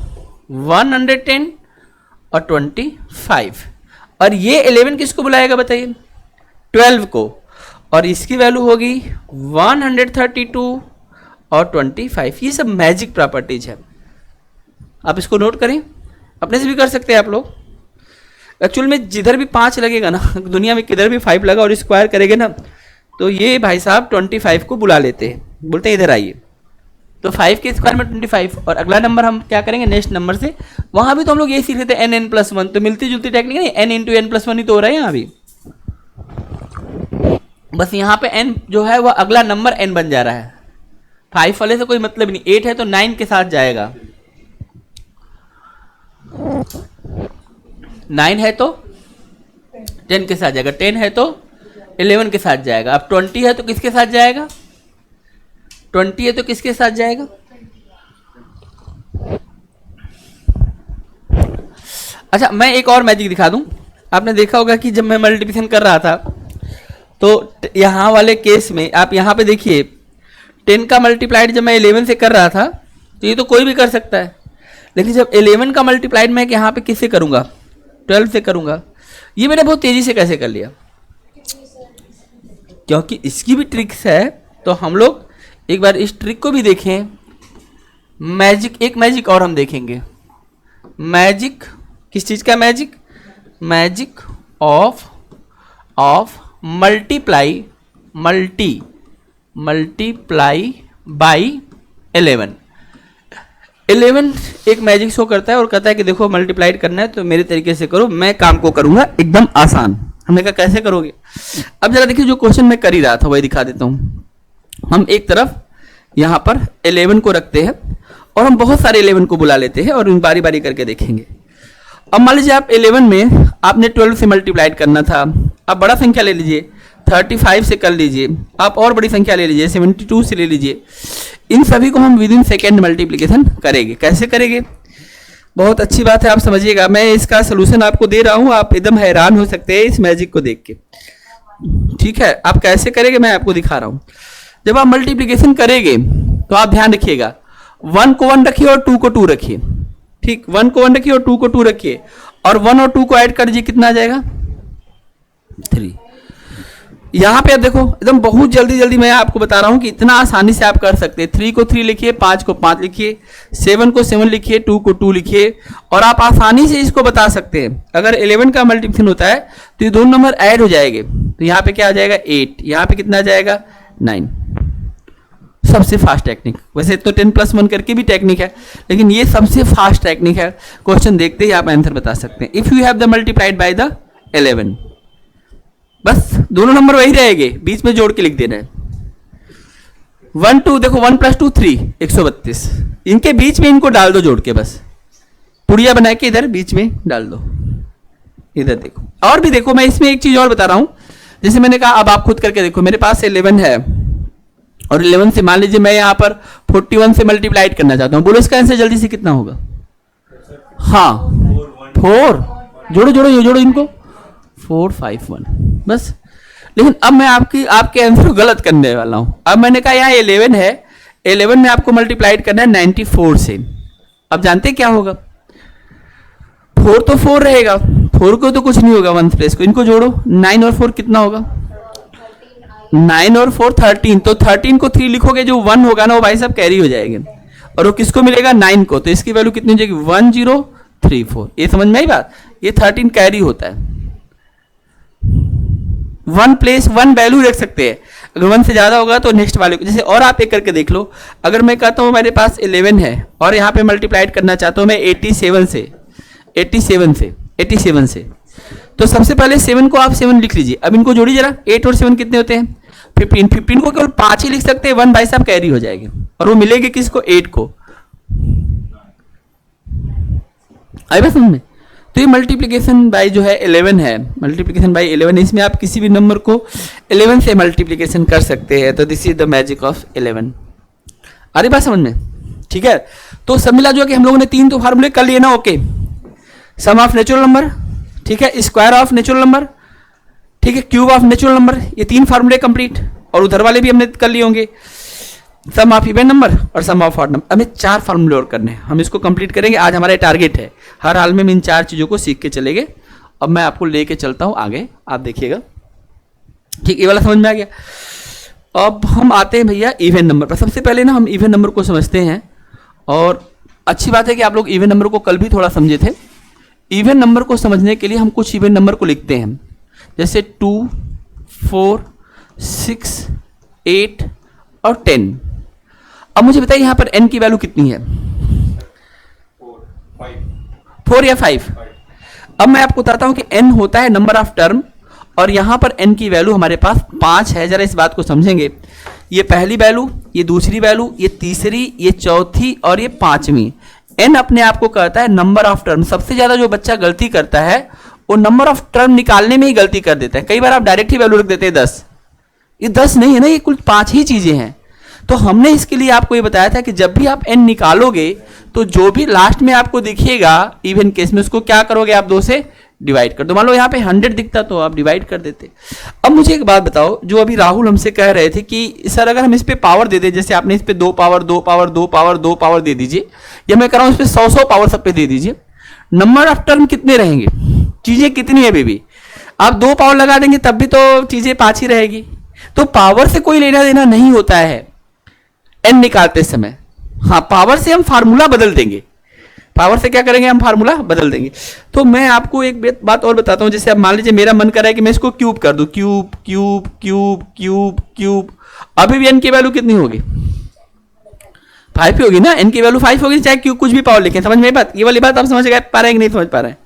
110 और 25, और ये 11 किसको बुलाएगा बताइए, 12 को, और इसकी वैल्यू होगी 132 और 25। ये सब मैजिक प्रॉपर्टीज है, आप इसको नोट करें, अपने से भी कर सकते हैं आप लोग। एक्चुअल में जिधर भी 5 लगेगा ना दुनिया में, किधर भी 5 लगा और स्क्वायर करेंगे ना, तो ये भाई साहब 25 को बुला लेते हैं, बोलते हैं इधर आइए। तो 5 के स्क्वायर में 25, और अगला नंबर हम क्या करेंगे नेक्स्ट नंबर से, वहाँ भी तो हम लोग यही सीख रहे थे n+1, तो मिलती जुलती टेक्निक नहीं, n × n+1 ही तो हो रहा है यहाँ भी। बस यहाँ पे n जो है वह अगला नंबर n बन जा रहा है, 5 वाले से कोई मतलब नहीं। 8 है तो 9 के साथ जाएगा, 9 है तो 10 के साथ जाएगा, 10 है तो 11 के साथ जाएगा। अब 20 है तो किसके साथ जाएगा, 20 है तो किसके साथ जाएगा, अच्छा मैं एक और मैजिक दिखा दूं। आपने देखा होगा कि जब मैं मल्टीप्लिकेशन कर रहा था तो यहाँ वाले केस में आप यहाँ पे देखिए 10 का मल्टीप्लाइड जब मैं 11 से कर रहा था तो ये तो कोई भी कर सकता है, लेकिन जब 11 का मल्टीप्लाइड मैं यहाँ पे किससे करूँगा, 12 से करूँगा। ये मैंने बहुत तेज़ी से कैसे कर लिया, क्योंकि इसकी भी ट्रिक्स है, तो हम लोग एक बार इस ट्रिक को भी देखें। मैजिक, एक मैजिक और हम देखेंगे, मैजिक किस चीज़ का, magic, magic of multiply by 11 एक मैजिक शो करता है और कहता है कि देखो मल्टीप्लाइड करना है तो मेरे तरीके से करो, मैं काम को करूंगा एकदम आसान। हमने कहा कैसे करोगे, अब जरा देखिए जो क्वेश्चन मैं कर ही रहा था वही दिखा देता हूँ। हम एक तरफ यहाँ पर 11 को रखते हैं और हम बहुत सारे 11 को बुला लेते हैं और उन बारी बारी करके देखेंगे। अब मान लीजिए आप 11 में आपने 12 से मल्टीप्लाइड करना था, आप बड़ा संख्या ले लीजिए, 35 से कर लीजिए, आप और बड़ी संख्या ले लीजिए, 72 से ले लीजिए। इन सभी को हम विद इन सेकेंड मल्टीप्लिकेशन करेंगे। कैसे करेंगे, बहुत अच्छी बात है, आप समझिएगा। मैं इसका सोल्यूशन आपको दे रहा हूँ, आप एकदम हैरान हो सकते हैं इस मैजिक को देख के। ठीक है, आप कैसे करेंगे मैं आपको दिखा रहा हूँ। जब आप मल्टीप्लिकेशन करेंगे तो आप ध्यान रखिएगा, 1 को 1 रखिए और 2 को 2 रखिए। ठीक, 1 को 1 रखिए और 2 को 2 रखिए, और 1 और 2 को ऐड कर दीजिए, कितना आ जाएगा 3। यहाँ पे आप देखो एकदम बहुत जल्दी जल्दी मैं आपको बता रहा हूँ कि इतना आसानी से आप कर सकते हैं। 3 को 3 लिखिए, 5 को 5 लिखिए, 7 को 7 लिखिए, 2 को 2 लिखिए, और आप आसानी से इसको बता सकते हैं। अगर 11 का मल्टीप्लिकेशन होता है तो ये दोनों नंबर ऐड हो जाएंगे, तो यहाँ पे क्या आ जाएगा 8, यहाँ पे कितना आ जाएगा 9। सबसे फास्ट टेक्निक, वैसे तो 10+1 करके भी टेक्निक है, लेकिन ये सबसे फास्ट टेक्निक है। क्वेश्चन देखते ही आप आंसर बता सकते हैं। If you have the multiplied by the 11, बस दोनों नंबर वही रहेंगे, बीच में जोड़ के लिख देना है। 1 2 देखो, 1 + 2 3, 132, इनके बीच में इनको डाल दो जोड़ के, बस पुड़िया बना के इधर बीच में डाल दो। इधर देखो, और भी देखो, मैं इसमें एक चीज और बता रहा हूं। जैसे मैंने कहा, अब आप खुद करके देखो, मेरे पास 11 है और 11 से मान लीजिए मैं यहाँ पर 41 से मल्टीप्लाइड करना चाहता हूँ। बोलो इसका आंसर जल्दी से कितना होगा। हाँ 4, जोड़ो जोड़ो, ये जोड़ो इनको, 4 5 1, बस। लेकिन अब मैं आपके आंसर को गलत करने वाला हूँ। अब मैंने कहा यहाँ 11 है, 11 में आपको मल्टीप्लाइड करना है 94 से। अब जानते हैं क्या होगा, 4 तो 4 रहेगा, 4 को तो कुछ नहीं होगा, 1 प्लेस को, इनको जोड़ो, 9 और 4 कितना होगा, 9 और 4 13, तो 13 को 3 लिखोगे, जो 1 होगा ना वो भाई साहब कैरी हो जाएंगे, और वो किसको मिलेगा 9 को, तो इसकी वैल्यू कितनी हो जाएगी 1034। ये समझ में आई बात, ये 13 कैरी होता है। 1 प्लेस 1 वैल्यू रख सकते हैं। अगर 1 से ज़्यादा होगा तो नेक्स्ट वाले को, जैसे और आप एक करके देख लो। अगर मैं कहता हूँ मेरे पास 11 है और यहाँ पे मल्टीप्लाइड करना चाहता हूँ मैं 87 से, तो सबसे पहले 7 को आप 7 लिख लीजिए। अब इनको जोड़िए जरा, 8 और 7 कितने होते हैं 15 को केवल 5 ही लिख सकते हैं, 1 भाई साहब कैरी हो जाएगी और वो मिलेगी किसको 8 को। आई बात समझ में? तो ये मल्टीप्लिकेशन बाय जो है 11 है, मल्टीप्लिकेशन बाय 11, इसमें आप किसी भी नंबर को 11 से मल्टीप्लिकेशन कर सकते हैं। तो this is the magic of 11। आ रही बात समझ में? ठीक है, तो सब मिला जो कि हम लोगों ने 3 तो फार्मूले कर लिए ना। Okay, sum of natural number, ठीक है, स्क्वायर ऑफ नेचुरल नंबर, ठीक है, क्यूब ऑफ नेचुरल नंबर, ये 3 फार्मूले कंप्लीट। और उधर वाले भी हमने कर लिए होंगे, सम ऑफ इवन नंबर और सम ऑफ ऑड नंबर। हमें 4 फार्मूले और करने हैं, हम इसको कंप्लीट करेंगे। आज हमारा टारगेट है, हर हाल में हम इन 4 चीज़ों को सीख के चलेंगे। अब मैं आपको लेके चलता हूँ आगे, आप देखिएगा। ठीक, ये वाला समझ में आ गया। अब हम आते हैं भैया इवन नंबर पर। सबसे पहले ना हम इवन नंबर को समझते हैं, और अच्छी बात है कि आप लोग इवन नंबर को कल भी थोड़ा समझे थे। इवन नंबर को समझने के लिए हम कुछ इवन नंबर को लिखते हैं, जैसे 2, 4, 6, 8 और 10। अब मुझे बताइए यहाँ पर n की वैल्यू कितनी है? 4 या 5? अब मैं आपको बताता हूँ कि n होता है नंबर ऑफ टर्म, और यहाँ पर n की वैल्यू हमारे पास 5 है। जरा इस बात को समझेंगे, ये पहली वैल्यू, ये दूसरी वैल्यू, ये तीसरी, ये चौथी और ये 5वीं। n अपने आप को कहता है नंबर ऑफ टर्म। सबसे ज्यादा जो बच्चा गलती करता है वो नंबर ऑफ टर्म निकालने में ही गलती कर देता है। कई बार आप डायरेक्ट ही वैल्यू रख देते हैं 10। ये 10 नहीं है ना, ये कुल 5 ही चीजें हैं। तो हमने इसके लिए आपको ये बताया था कि जब भी आप n निकालोगे तो जो भी लास्ट में आपको दिखेगा इवन केस में, उसको क्या करोगे आप 2 से डिवाइड कर दो। मान लो यहाँ पे 100 दिखता तो आप डिवाइड कर देते। अब मुझे एक बात बताओ, जो अभी राहुल हमसे कह रहे थे कि सर अगर हम इस पे पावर दे दें, जैसे आपने इस पे 2 पावर 2 पावर 2 पावर 2 पावर दे दीजिए, या मैं कह रहा हूँ इस पे 100 पावर सब पे दे दीजिए, नंबर ऑफ टर्म कितने रहेंगे? चीजें कितनी है बेबी? आप 2 पावर लगा देंगे तब भी तो चीजें 5 ही रहेगी। तो पावर से कोई लेना देना नहीं होता है n निकालते समय। हाँ, पावर से हम फार्मूला बदल देंगे, पावर से क्या करेंगे हम फार्मूला बदल देंगे। तो मैं आपको एक बात और बताता हूं, जैसे अब मान लीजिए मेरा मन कर रहा है कि मैं इसको क्यूब कर दूं, cube cube cube cube cube, अभी भी n की वैल्यू कितनी होगी? 5 होगी ना, n की वैल्यू 5 होगी, चाहे क्यूब कुछ भी पावर लिखें। समझ में बात? ये वाली बात आप समझ पा रहे हैं कि नहीं समझ पा रहे हैं?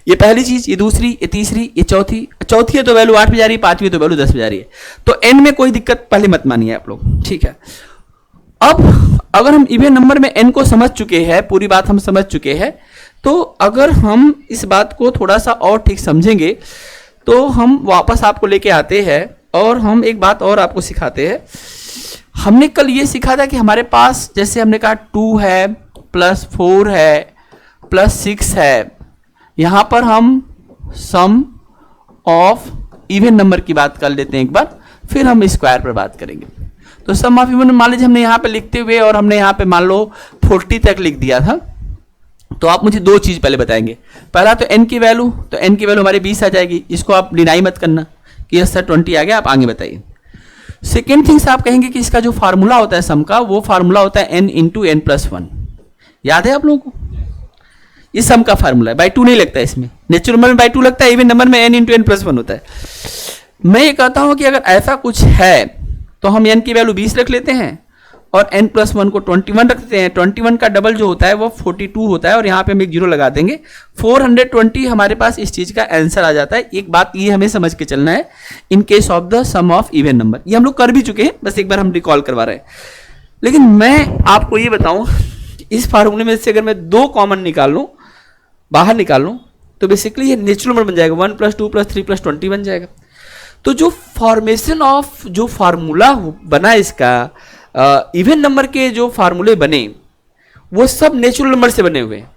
ये पहली चीज, ये दूसरी, ये तीसरी, ये चौथी है तो वैल्यू 8 पे जा रही है, 5वीं तो वैल्यू 10 पे जा रही है। तो n में कोई दिक्कत पहले मत मानिए आप लोग, ठीक है। अब अगर हम इवन नंबर में n को समझ चुके हैं, पूरी बात हम समझ चुके हैं, तो अगर हम इस बात को थोड़ा सा और ठीक समझेंगे तो हम वापस आपको लेके आते हैं और हम एक बात और आपको सिखाते हैं। हमने कल ये सीखा था कि हमारे पास, जैसे हमने कहा 2 है प्लस 4 है प्लस 6 है, यहां पर हम सम ऑफ इवन नंबर की बात कर लेते हैं एक बार, फिर हम स्क्वायर पर बात करेंगे। तो सम ऑफ इवन मान लीजिए हमने यहाँ पे लिखते हुए और हमने यहाँ पे मान लो 40 तक लिख दिया था, तो आप मुझे 2 चीज पहले बताएंगे। पहला तो n की वैल्यू, तो n की वैल्यू हमारे 20 आ जाएगी, इसको आप डिनाई मत करना कि यस सर 20 आ गया, आप आगे बताइए। सेकेंड थिंग्स आप कहेंगे कि इसका जो फार्मूला होता है सम का, वो फार्मूला होता है n इंटू n प्लस 1। याद है आप लोगों को? ये सम का फार्मूला है, बाई 2 नहीं लगता है इसमें। नेचुरल नंबर में बाई 2 लगता है, इवन नंबर में n इंटू n प्लस 1 होता है। मैं ये कहता हूं कि अगर ऐसा कुछ है तो हम n की वैल्यू 20 रख लेते हैं और n प्लस 1 को 21 रख देते हैं। 21 का डबल जो होता है वो 42 होता है, और यहाँ पे हम एक 0 लगा देंगे। 420 हमारे पास इस चीज का आंसर आ जाता है। एक बात ये हमें समझ के चलना है, in case of the sum of even number, ये हम लोग कर भी चुके हैं, बस एक बार हम रिकॉल करवा रहे हैं। लेकिन मैं आपको ये बताऊं, इस फार्मूले में से अगर मैं 2 कॉमन निकाल लूं, बाहर निकाल लूं, तो बेसिकली ये नेचुरल नंबर बन जाएगा, 1 + 2 + 3 + 20 बन जाएगा। तो जो फॉर्मेशन ऑफ जो फार्मूला बना इसका, इवन नंबर के जो फार्मूले बने वो सब नेचुरल नंबर से बने हुए हैं।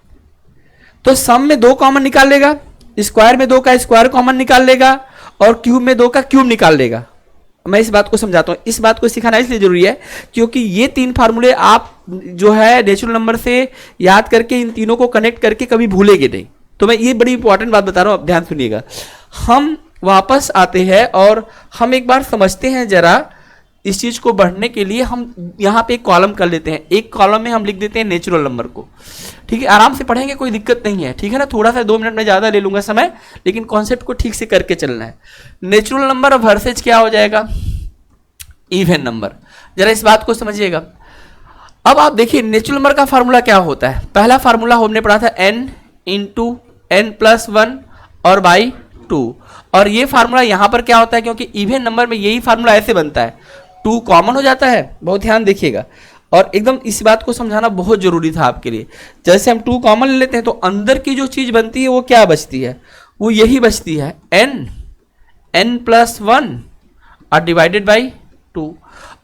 तो सम में 2 कॉमन निकाल लेगा, स्क्वायर में 2 का स्क्वायर कॉमन निकाल लेगा, और क्यूब में 2 का क्यूब निकाल लेगा। मैं इस बात को समझाता हूँ। इस बात को सिखाना इसलिए जरूरी है क्योंकि ये 3 फार्मूले आप जो है नेचुरल नंबर से याद करके इन तीनों को कनेक्ट करके कभी भूलेंगे नहीं। तो मैं ये बड़ी इंपॉर्टेंट बात बता रहा हूँ, आप ध्यान सुनिएगा। हम वापस आते हैं और हम एक बार समझते हैं जरा इस चीज को बढ़ने के लिए। हम यहाँ पे एक कॉलम कर लेते हैं, एक कॉलम में हम लिख देते हैं नेचुरल नंबर को, ठीक है। आराम से पढ़ेंगे, कोई दिक्कत नहीं है, ठीक है ना। थोड़ा सा 2 मिनट में ज्यादा ले लूंगा समय, लेकिन कॉन्सेप्ट को ठीक से करके चलना है। नेचुरल नंबर वर्सेज क्या हो जाएगा? Even number. जरा इस बात को समझिएगा। अब आप देखिए नेचुरल नंबर का फार्मूला क्या होता है। पहला फार्मूला हमने पढ़ा था n इंटू एन प्लस 1 और बाई 2, और ये फार्मूला यहां पर क्या होता है, क्योंकि इवन नंबर में यही फार्मूला ऐसे बनता है, 2 कॉमन हो जाता है। बहुत ध्यान देखिएगा और एकदम इस बात को समझाना बहुत जरूरी था आपके लिए। जैसे हम 2 कॉमन ले लेते हैं तो अंदर की जो चीज बनती है वो क्या बचती है, वो यही बचती है n प्लस 1 और डिवाइडेड बाई 2।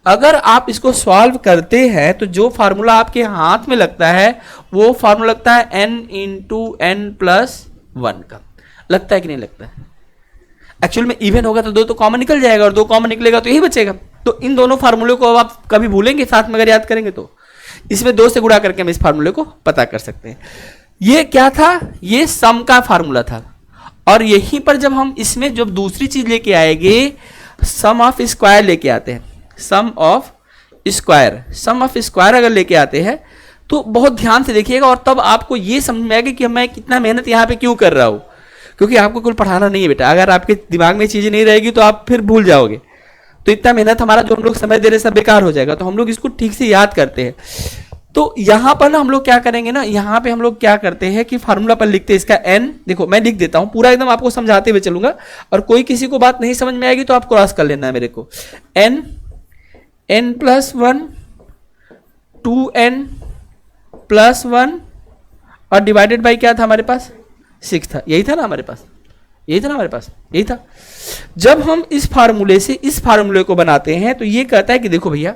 अगर आप इसको सॉल्व करते हैं तो जो फार्मूला आपके हाथ में लगता है वो फार्मूला लगता है n इंटू एन प्लस 1 का। लगता है कि नहीं लगता है? एक्चुअल में इवन होगा तो 2 तो कॉमन निकल जाएगा और 2 कॉमन निकलेगा तो यही बचेगा। तो इन दोनों फार्मूले को अब आप कभी भूलेंगे साथ में अगर याद करेंगे तो इसमें 2 से गुणा करके हम इस फार्मूले को पता कर सकते हैं। ये क्या था, ये सम का फार्मूला था। और यहीं पर जब हम इसमें जब दूसरी चीज लेके आएंगे, सम ऑफ स्क्वायर लेके आते हैं, सम ऑफ स्क्वायर अगर लेके आते हैं तो बहुत ध्यान से देखिएगा और तब आपको ये समझ में आएगा कि मैं कितना मेहनत यहाँ पे क्यों कर रहा हूँ। क्योंकि आपको कुल पढ़ाना नहीं है बेटा, अगर आपके दिमाग में चीजें नहीं रहेगी तो आप फिर भूल जाओगे, तो इतना मेहनत हमारा जो हम लोग समय दे रहे सब बेकार हो जाएगा। तो हम लोग इसको ठीक से याद करते हैं। तो यहाँ पर ना हम लोग क्या करेंगे ना, यहाँ पे हम लोग क्या करते हैं कि फार्मूला पर लिखते हैं इसका n, देखो मैं लिख देता हूँ पूरा एकदम आपको समझाते हुए चलूंगा, और कोई किसी को बात नहीं समझ में आएगी तो आप क्रॉस कर लेना है मेरे को। n प्लस 1 2n प्लस 1 और डिवाइडेड बाई क्या था हमारे पास, 6 था। यही था ना हमारे पास, यही था। जब हम इस फार्मूले से इस फार्मूले को बनाते हैं तो ये कहता है कि देखो भैया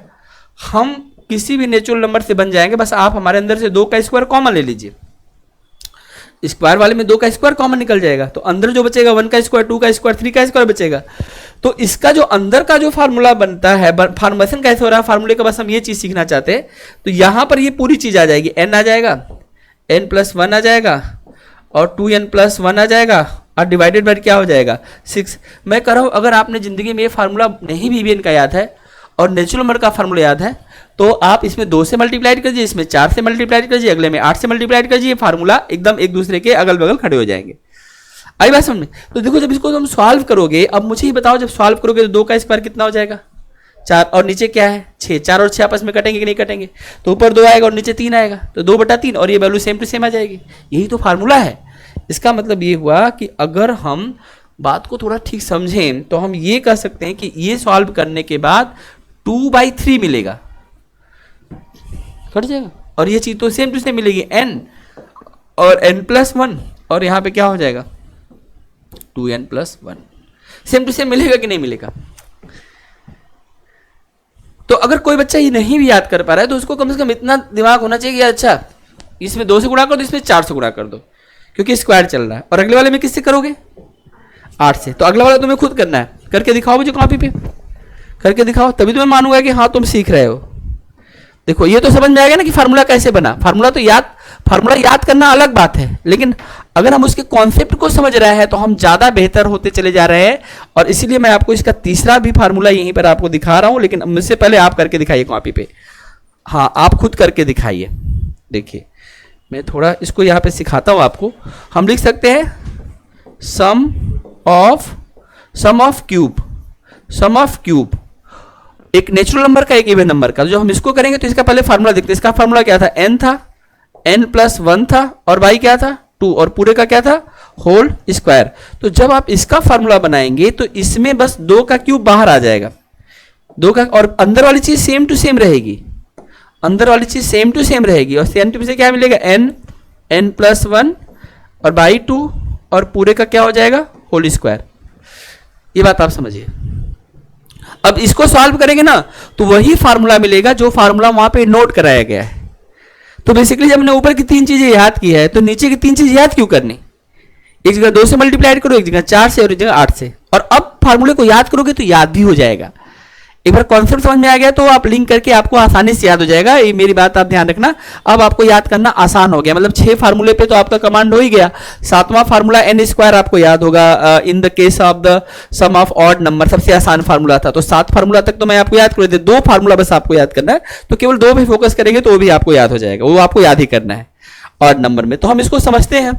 हम किसी भी नेचुरल नंबर से बन जाएंगे, बस आप हमारे अंदर से 2 का स्क्वायर कॉमन ले लीजिए। स्क्वायर वाले में 2 का स्क्वायर कॉमन निकल जाएगा तो अंदर जो बचेगा 1 का स्क्वायर, 2 का स्क्वायर, 3 का स्क्वायर बचेगा। तो इसका जो अंदर का जो फार्मूला बनता है, फॉर्मेशन कैसे हो रहा है फार्मूले का, बस हम ये चीज सीखना चाहते हैं। तो यहां पर ये पूरी चीज आ जाएगी, n आ जाएगा, n प्लस 1 आ जाएगा और 2n प्लस 1 आ जाएगा और डिवाइडेड बाय क्या हो जाएगा, 6। मैं कह रहा हूं अगर आपने जिंदगी में ये फार्मूला नहीं भी इवन का याद है और नेचुरल नंबर का फार्मूला याद है तो आप इसमें 2 से मल्टीप्लाइड कीजिए, इसमें 4 से मल्टीप्लाइड कीजिए, अगले में 8 से मल्टीप्लाइड कीजिए, फार्मूला एकदम एक दूसरे के अगल बगल खड़े हो जाएंगे। आई बात समझ में? तो देखो जब इसको तुम सॉल्व करोगे, अब मुझे ही बताओ जब सॉल्व करोगे तो 2 का स्क्वायर कितना हो जाएगा, 4, और नीचे क्या है 6, 4 और 6 आपस में कटेंगे कि नहीं कटेंगे, तो ऊपर 2 आएगा और नीचे 3 आएगा, तो 2/3 और ये वैल्यू सेम टू सेम आ जाएगी। यही तो फार्मूला है। इसका मतलब ये हुआ कि अगर हम बात को थोड़ा ठीक समझें तो हम ये कह सकते हैं कि ये सॉल्व करने के बाद 2/3 मिलेगा, कट जाएगा, और ये चीज तो सेम टू सेम मिलेगी, n और n प्लस 1 और यहाँ पे क्या हो जाएगा 2n plus 1, same to same मिलेगा कि नहीं मिलेगा। तो अगर कोई बच्चा ये नहीं भी याद कर पा रहा है तो उसको कम से कम इतना दिमाग होना चाहिए कि अच्छा इसमें 2 से गुणा कर दो, इसमें 4 से गुणा कर दो, क्योंकि स्क्वायर चल रहा है। और अगले वाले में किससे करोगे, 8 से। तो अगला वाला तुम्हें खुद करना है, करके दिखाओ मुझे कॉपी पे, करके दिखाओ, तभी तो मैं मानूंगा कि हाँ तुम सीख रहे हो। देखो ये तो समझ में आएगा ना कि फार्मूला कैसे बना। फार्मूला याद करना अलग बात है, लेकिन अगर हम उसके कॉन्सेप्ट को समझ रहे हैं तो हम ज्यादा बेहतर होते चले जा रहे हैं। और इसीलिए मैं आपको इसका तीसरा भी फार्मूला यहीं पर आपको दिखा रहा हूं, लेकिन मुझसे पहले आप करके दिखाइए कॉपी पे। हाँ आप खुद करके दिखाइए। देखिए मैं थोड़ा इसको यहाँ पे सिखाता हूँ आपको। हम लिख सकते हैं सम ऑफ क्यूब, एक नेचुरल नंबर का एक इवन नंबर का। जो हम इसको करेंगे तो इसका पहले फार्मूला देखते हैं। इसका फार्मूला क्या था, n था, n प्लस 1 था और y क्या था 2, और पूरे का क्या था होल स्क्वायर। तो जब आप इसका फार्मूला बनाएंगे तो इसमें बस 2 का क्यूब बाहर आ जाएगा, 2 का, और अंदर वाली चीज सेम टू सेम रहेगी, और सेम टू से क्या मिलेगा n प्लस 1 और बाई 2 और पूरे का क्या हो जाएगा होल स्क्वायर। ये बात आप समझिए। अब इसको सॉल्व करेंगे ना तो वही फार्मूला मिलेगा जो फार्मूला वहां पे नोट कराया गया है। तो बेसिकली जब हमने ऊपर की 3 चीजें याद की है तो नीचे की 3 चीज याद क्यों करनी, एक जगह 2 से मल्टीप्लाइड करो, एक जगह 4 से और एक जगह 8 से, और अब फार्मूले को याद करोगे तो याद भी हो जाएगा। एक बार कॉन्सेप्ट समझ में आ गया तो आप लिंक करके आपको आसानी से याद हो जाएगा। ये मेरी बात आप ध्यान रखना। अब आपको याद करना आसान हो गया, मतलब 6 फार्मूले पे तो आपका कमांड हो ही गया। 7वां फार्मूला n स्क्वायर आपको याद होगा in the case of the sum of odd number, सबसे आसान फार्मूला था। तो 7 फार्मूला तक तो मैं आपको याद कर देता, 2 फार्मूला बस आपको याद करना है। तो केवल 2 पे फोकस करेंगे तो वो भी आपको याद हो जाएगा, वो आपको याद ही करना है ऑड नंबर में। तो हम इसको समझते हैं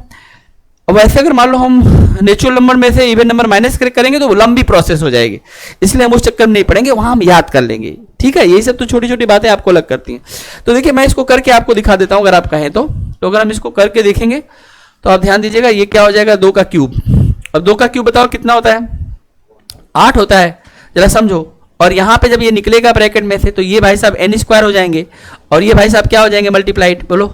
और वैसे अगर मान लो हम नेचुरल नंबर में से इवन नंबर माइनस करेंगे तो वो लंबी प्रोसेस हो जाएगी, इसलिए हम उस चक्कर में नहीं पड़ेंगे, वहां हम याद कर लेंगे। ठीक है, यही सब तो छोटी छोटी बातें आपको अलग करती हैं। तो देखिए मैं इसको करके आपको दिखा देता हूं, अगर आप कहें तो अगर हम इसको करके देखेंगे तो आप ध्यान दीजिएगा, ये क्या हो जाएगा, 2 का क्यूब। अब 2 का क्यूब बताओ कितना होता है, 8 होता है, जरा समझो। और यहां पे जब ये निकलेगा ब्रैकेट में से तो ये भाई साहब n स्क्वायर हो जाएंगे, और ये भाई साहब क्या हो जाएंगे, मल्टीप्लाइड, बोलो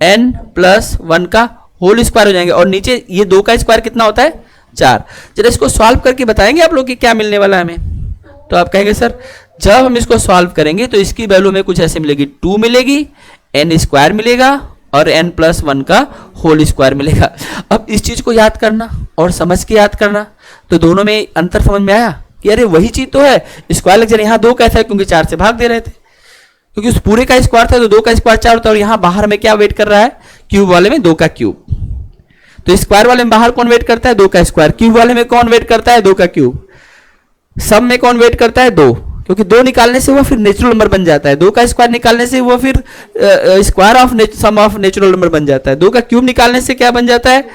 n प्लस 1 का होल स्क्वायर हो जाएंगे, और नीचे ये 2 का स्क्वायर कितना होता है, 4। जरा इसको सॉल्व करके बताएंगे आप लोग कि क्या मिलने वाला है हमें। तो आप कहेंगे सर जब हम इसको सॉल्व करेंगे तो इसकी वैल्यू में कुछ ऐसे मिलेगी, 2 मिलेगी, n स्क्वायर मिलेगा और n प्लस 1 का होल स्क्वायर मिलेगा। अब इस चीज को याद करना और समझ के याद करना, तो दोनों में अंतर समझ में आया कि अरे वही चीज तो है, स्क्वायर लग जाए। यहाँ 2 कैसा है, क्योंकि 4 से भाग दे रहे थे, क्योंकि उस पूरे का स्क्वायर था तो 2 का स्क्वायर 4 होता है, और यहाँ बाहर में क्या वेट कर रहा है, क्यूब वाले में 2 का क्यूब। तो स्क्वायर वाले में बाहर कौन वेट करता है, 2 का स्क्वायर, क्यूब वाले में कौन वेट करता है, 2 का क्यूब, सब में कौन वेट करता है, 2, क्योंकि 2 निकालने से वो फिर नेचुरल नंबर बन जाता है, 2 का स्क्वायर निकालने से वो फिर square of sum of natural number बन जाता है, 2 का क्यूब निकालने से क्या बन जाता है,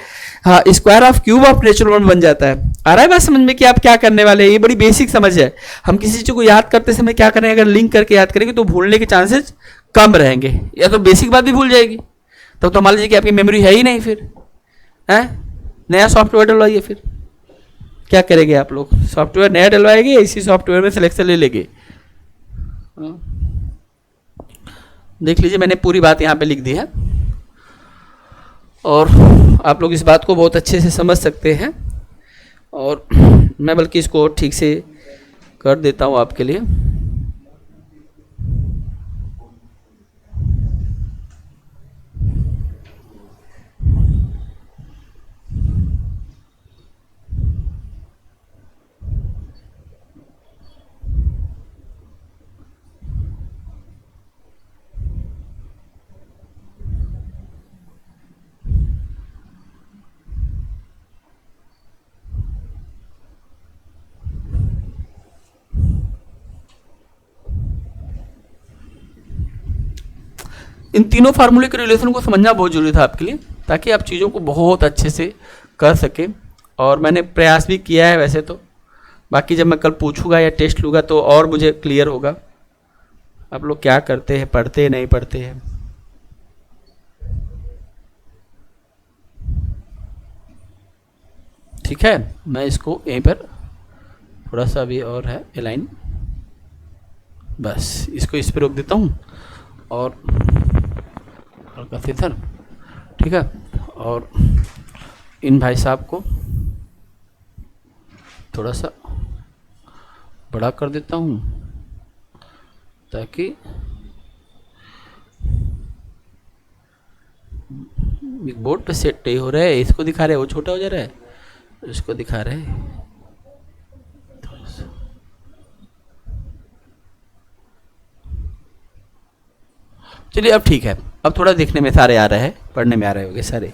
हाँ square of cube of natural number बन जाता है। आ रहा है बात समझ में कि आप क्या करने वाले हैं, ये बड़ी बेसिक समझ है। हम किसी चीज को याद करते समय क्या करेंगे, अगर लिंक करके याद करेंगे तो भूलने के चांसेस कम रहेंगे, या तो बेसिक बात भी भूल जाएगी, तब तो मान लीजिए कि आपकी मेमोरी है ही नहीं, फिर है नया सॉफ्टवेयर डलवाइए, फिर क्या करेंगे आप लोग, सॉफ्टवेयर नया डलवाएंगे, इसी सॉफ्टवेयर में सिलेक्शन ले लेंगे। देख लीजिए मैंने पूरी बात यहाँ पे लिख दी है, और आप लोग इस बात को बहुत अच्छे से समझ सकते हैं, और मैं बल्कि इसको ठीक से कर देता हूँ आपके लिए। इन तीनों फार्मूले के रिलेशन को समझना बहुत जरूरी था आपके लिए, ताकि आप चीज़ों को बहुत अच्छे से कर सकें, और मैंने प्रयास भी किया है वैसे तो। बाकी जब मैं कल पूछूंगा या टेस्ट लूँगा तो और मुझे क्लियर होगा आप लोग क्या करते हैं, पढ़ते हैं नहीं पढ़ते हैं। ठीक है, मैं इसको यहीं पर थोड़ा सा भी और है अलाइन, बस इसको इस पर रोक देता हूँ, और हल्का सा इधर, ठीक है, और इन भाई साहब को थोड़ा सा बड़ा कर देता हूँ, ताकि बोर्ड पे सेट नहीं हो रहा है, इसको दिखा रहे हैं वो छोटा हो जा रहा है, इसको दिखा रहे हैं। चलिए अब ठीक है, अब थोड़ा देखने में सारे आ रहे हैं, पढ़ने में आ रहे होंगे सारे।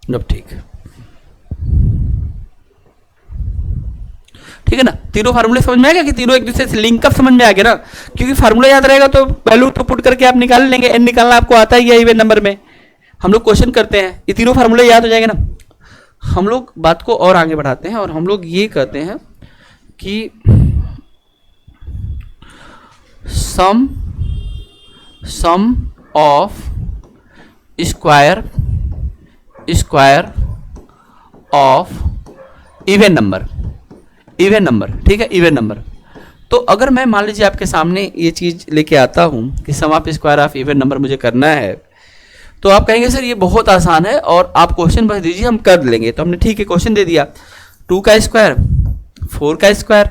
अब ठीक है ना, तीनों फार्मूले समझ में आ गया कि तीनों एक दूसरे से लिंक अप समझ में आ गया ना, क्योंकि फार्मूला याद रहेगा तो वैल्यू तो पुट करके आप निकाल लेंगे, एन निकालना आपको आता ही है इवन नंबर में, हम लोग क्वेश्चन करते हैं, ये तीनों फार्मूले याद हो जाएंगे ना। हम लोग बात को और आगे बढ़ाते हैं, और हम लोग ये कहते हैं कि sum of square of even number, ठीक है, इवन नंबर। तो अगर मैं मान लीजिए आपके सामने ये चीज लेके आता हूं कि sum of square of even number मुझे करना है, तो आप कहेंगे सर ये बहुत आसान है और आप क्वेश्चन बस दीजिए हम कर लेंगे। तो हमने ठीक है क्वेश्चन दे दिया, 2 का स्क्वायर 4 का स्क्वायर,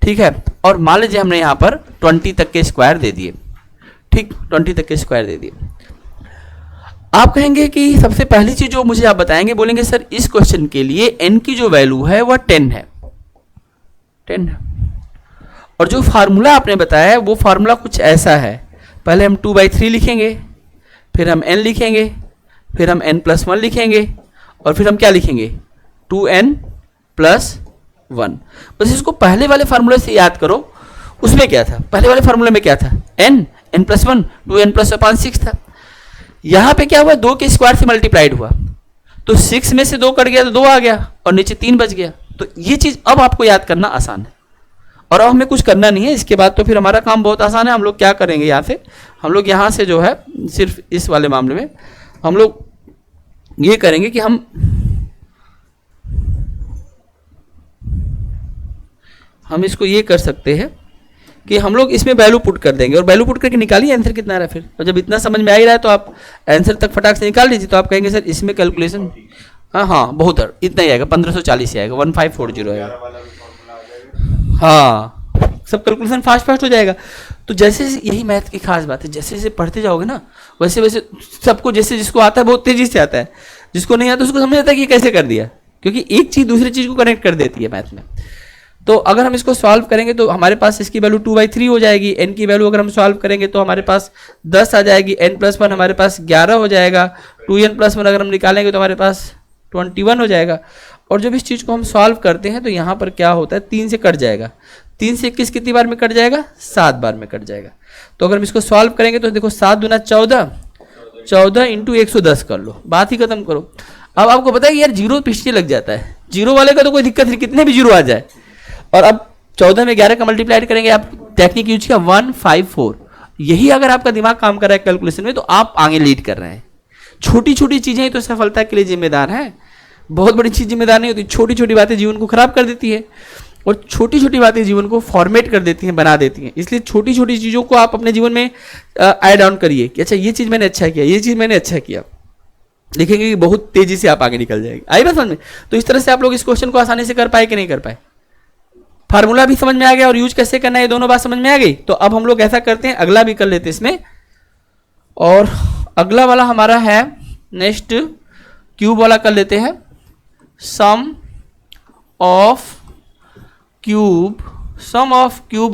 ठीक है, और मान लीजिए हमने यहाँ पर 20 तक के स्क्वायर दे दिए, ठीक, 20 तक के स्क्वायर दे दिए। आप कहेंगे कि सबसे पहली चीज जो मुझे आप बताएंगे, बोलेंगे सर इस क्वेश्चन के लिए n की जो वैल्यू है वह 10 है, 10 है, और जो फार्मूला आपने बताया है वो फार्मूला कुछ ऐसा है, पहले हम 2/3 लिखेंगे, फिर हम n लिखेंगे, फिर हम n+1 लिखेंगे, और फिर हम क्या लिखेंगे 2n+1। बस इसको पहले वाले फार्मूले से याद करो। उसमें क्या था, पहले वाले फार्मूले में क्या था, n+1 2n+1 6 था। यहाँ पे क्या हुआ, 2 के स्क्वायर से मल्टीप्लाइड हुआ, तो 6 में से 2 कट गया तो 2 आ गया और नीचे 3 बच गया। तो ये चीज़ अब आपको याद करना आसान है, और अब हमें कुछ करना नहीं है। इसके बाद तो फिर हमारा काम बहुत आसान है। हम लोग क्या करेंगे, यहाँ से हम लोग यहाँ से जो है सिर्फ इस वाले मामले में हम लोग ये करेंगे कि हम इसको ये कर सकते हैं कि हम लोग इसमें वैल्यू पुट कर देंगे, और वैल्यू पुट करके निकालिए आंसर कितना आ रहा है फिर। और जब इतना समझ में आ ही रहा है तो आप आंसर तक फटाक से निकाल लीजिए। तो आप कहेंगे सर इसमें कैलकुलेशन, हाँ बहुत इतना ही आएगा, 1540 ही आएगा, 1540 आएगा। हाँ सब कैलकुलेशन फास्ट हो जाएगा। तो जैसे यही मैथ की खास बात है, जैसे जैसे पढ़ते जाओगे ना वैसे वैसे सबको, जैसे जिसको आता है बहुत तेजी से आता है, जिसको नहीं आता उसको समझ आता है कि कैसे कर दिया, क्योंकि एक चीज़ दूसरी चीज़ को कनेक्ट कर देती है मैथ में। तो अगर हम इसको सॉल्व करेंगे तो हमारे पास इसकी वैल्यू 2/3 हो जाएगी। n की वैल्यू अगर हम सॉल्व करेंगे तो हमारे पास 10 आ जाएगी, n+1 हमारे पास 11 हो जाएगा, 2n+1 अगर हम निकालेंगे तो हमारे पास 21 हो जाएगा। और जब इस चीज़ को हम सॉल्व करते हैं तो यहाँ पर क्या होता है, 3 से कट जाएगा, 3 से 21 कितनी बार में कट जाएगा, 7 बार में कट जाएगा। तो अगर हम इसको सॉल्व करेंगे तो देखो 7 दूना 14, 14 इंटू 110 कर लो, बात ही खत्म करो। अब आपको पता है कि यार जीरो पीछे लग जाता है, जीरो वाले का तो कोई दिक्कत नहीं, कितने भी जीरो आ जाए। और अब 14 में 11 का मल्टीप्लाइड करेंगे, आप टेक्निक यूज किया 154। यही अगर आपका दिमाग काम कर रहा है कैलकुलेशन में तो आप आगे लीड कर रहे हैं। छोटी छोटी चीजें ही तो सफलता के लिए जिम्मेदार हैं, बहुत बड़ी चीज जिम्मेदार नहीं होती। छोटी छोटी बातें जीवन को खराब कर देती है, और छोटी छोटी बातें जीवन को फॉर्मेट कर देती हैं, बना देती हैं। इसलिए छोटी छोटी चीज़ों को आप अपने जीवन में ऐड ऑन करिए कि अच्छा ये चीज़ मैंने अच्छा किया, ये चीज़ मैंने अच्छा किया, देखेंगे कि बहुत तेजी से आप आगे निकल जाएंगे। आई बात समझ में? तो इस तरह से आप लोग इस क्वेश्चन को आसानी से कर पाए कि नहीं कर पाए। फार्मूला भी समझ में आ गया और यूज कैसे करना है, ये दोनों बात समझ में आ गई। तो अब हम लोग ऐसा करते हैं, अगला भी कर लेते हैं इसमें। और अगला वाला हमारा है नेक्स्ट क्यूब वाला कर लेते हैं। सम ऑफ क्यूब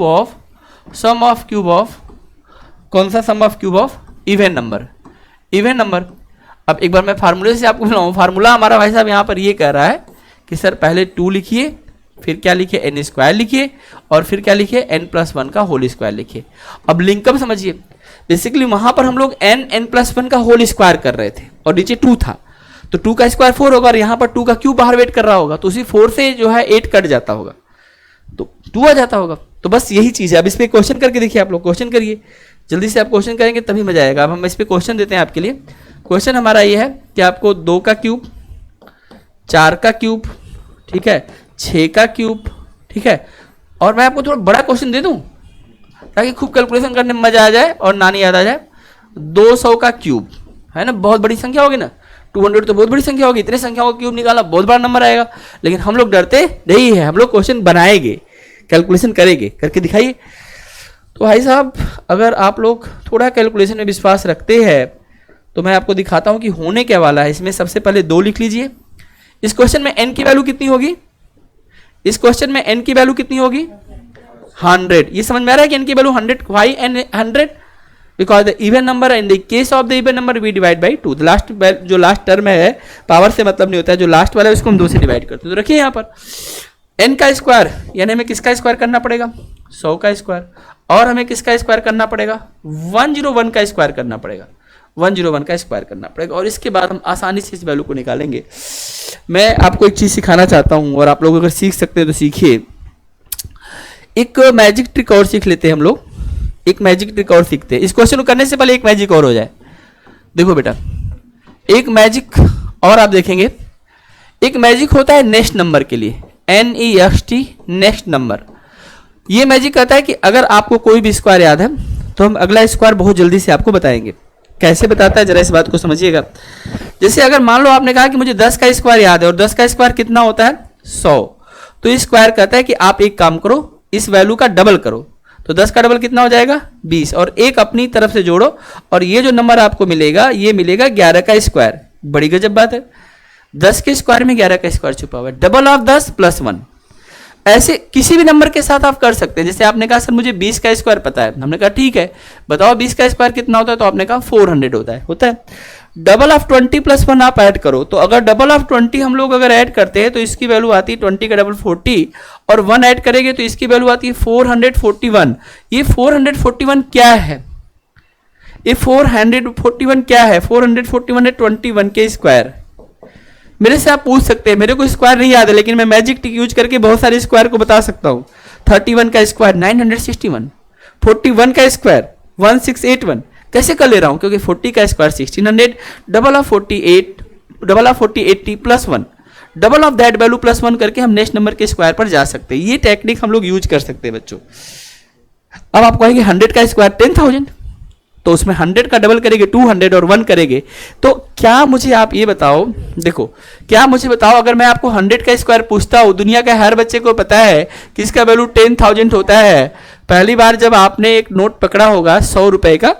ऑफ कौन सा, sum of cube of even number. अब एक बार मैं फार्मूले से आपको बताऊं, फार्मूला हमारा भाई साहब यहाँ पर ये कह रहा है कि सर पहले 2 लिखिए, फिर क्या लिखिए n² लिखिए, और फिर क्या लिखिए n+1 का होल स्क्वायर लिखिए। अब लिंकअप समझिए, बेसिकली वहां पर हम लोग n+1 का होल स्क्वायर कर रहे थे और नीचे 2 था, तो 2 का स्क्वायर 4 होगा और यहाँ पर 2 का क्यूब बाहर वेट कर रहा होगा, तो उसी 4 से जो है 8 कट जाता होगा तो 2 आ जाता होगा। तो बस यही चीज है। अब इस पे क्वेश्चन करके देखिए, आप लोग क्वेश्चन करिए, जल्दी से आप क्वेश्चन करेंगे तभी मजा आएगा। अब हम इस पे क्वेश्चन देते हैं आपके लिए। क्वेश्चन हमारा ये है कि आपको 2 का क्यूब, 4 का क्यूब, ठीक है, 6 का क्यूब, ठीक है, और मैं आपको थोड़ा बड़ा क्वेश्चन दे दूं ताकि खूब कैलकुलेशन करने में मजा आ जाए और नानी याद आ जाए। 200 का क्यूब है ना, बहुत बड़ी संख्या होगी ना, 200 तो बहुत बड़ी संख्या होगी, इतने संख्याओं का क्यूब निकाला बहुत बड़ा नंबर आएगा। लेकिन हम लोग डरते नहीं है, हम लोग क्वेश्चन बनाएंगे, कैलकुलेशन करेंगे, करके दिखाइए। तो भाई साहब अगर आप लोग थोड़ा कैलकुलेशन में विश्वास रखते हैं तो मैं आपको दिखाता हूं कि होने क्या वाला है। इसमें सबसे पहले 2 लिख लीजिए। इस क्वेश्चन में n की वैल्यू कितनी होगी, इस क्वेश्चन में n की वैल्यू कितनी होगी 100। ये समझ में आ रहा है कि n की value 100, why n 100, because the even number in the case of the even number we divide by 2। Last जो लास्ट टर्म है, पावर से मतलब नहीं होता है, जो लास्ट वाला है उसको हम 2 से डिवाइड करते हैं। तो रखिए यहाँ पर n का स्क्वायर, यानी हमें किसका स्क्वायर करना पड़ेगा 100 का स्क्वायर, और हमें किसका स्क्वायर करना पड़ेगा 101 का स्क्वायर करना पड़ेगा, 101 का स्क्वायर करना पड़ेगा। और इसके बाद हम आसानी से इस वैल्यू को निकालेंगे। मैं आपको एक चीज सिखाना चाहता हूं और आप लोग अगर सीख सकते हैं तो सीखिए। एक मैजिक ट्रिक और सीख लेते हैं हम लोग, एक मैजिक ट्रिक और सीखते हैं। इस क्वेश्चन को करने से पहले एक मैजिक और हो जाए। देखो बेटा, एक मैजिक और आप देखेंगे, एक मैजिक होता है नेक्स्ट नंबर के लिए, NEXT नेक्स्ट नंबर। ये मैजिक कहता है कि अगर आपको कोई भी स्क्वायर याद है तो हम अगला स्क्वायर बहुत जल्दी से आपको बताएंगे। कैसे बताता है जरा इस बात को समझिएगा। जैसे अगर मान लो आपने कहा कि मुझे 10 का स्क्वायर याद है और 10 का स्क्वायर कितना होता है 100, तो इस स्क्वायर कहता है कि आप एक काम करो, इस वैल्यू का डबल करो। तो 10 का डबल कितना हो जाएगा 20, और एक अपनी तरफ से जोड़ो और ये जो नंबर आपको मिलेगा ये मिलेगा 11 का स्क्वायर। बड़ी गजब बात है, 10 के स्क्वायर में 11 का स्क्वायर छुपा हुआ है, डबल ऑफ 10 प्लस 1। ऐसे किसी भी नंबर के साथ आप कर सकते हैं। जैसे आपने कहा सर मुझे 20 का स्क्वायर पता है, हमने कहा ठीक है बताओ 20 का स्क्वायर कितना होता है, तो आपने कहा 400 होता है। डबल ऑफ 20 प्लस 1 आप ऐड करो, तो अगर डबल ऑफ 20 हम लोग अगर ऐड करते हैं तो इसकी वैल्यू आती है 20 का डबल 40, और 1 ऐड करेंगे तो इसकी वैल्यू आती है 441। ये 441 क्या है? ये 441 क्या है? 441 है 21 के स्क्वायर। मेरे से आप पूछ सकते हैं, मेरे को स्क्वायर नहीं याद है, लेकिन मैं मैजिक टिक यूज करके बहुत सारे स्क्वायर को बता सकता हूँ। 31 का स्क्वायर 961, 41 का स्क्वायर 1681। कैसे कर ले रहा हूँ? क्योंकि 40 का square 1600, double of 48, double of 40 80 plus 1, double of that value plus 1 करके हम नेक्स्ट नंबर के स्क्वायर पर जा सकते हैं। ये टेक्निक हम लोग यूज कर सकते हैं बच्चों। अब आप कहेंगे 100 का स्क्वायर 10,000, तो उसमें 100 का डबल करेंगे 200 और 1 करेंगे। तो क्या मुझे आप ये बताओ, देखो क्या मुझे बताओ, अगर मैं आपको 100 का स्क्वायर पूछता हूँ, दुनिया का हर बच्चे को पता है कि इसका वैल्यू 10,000 होता है। पहली बार जब आपने एक नोट पकड़ा होगा 100 रुपए का,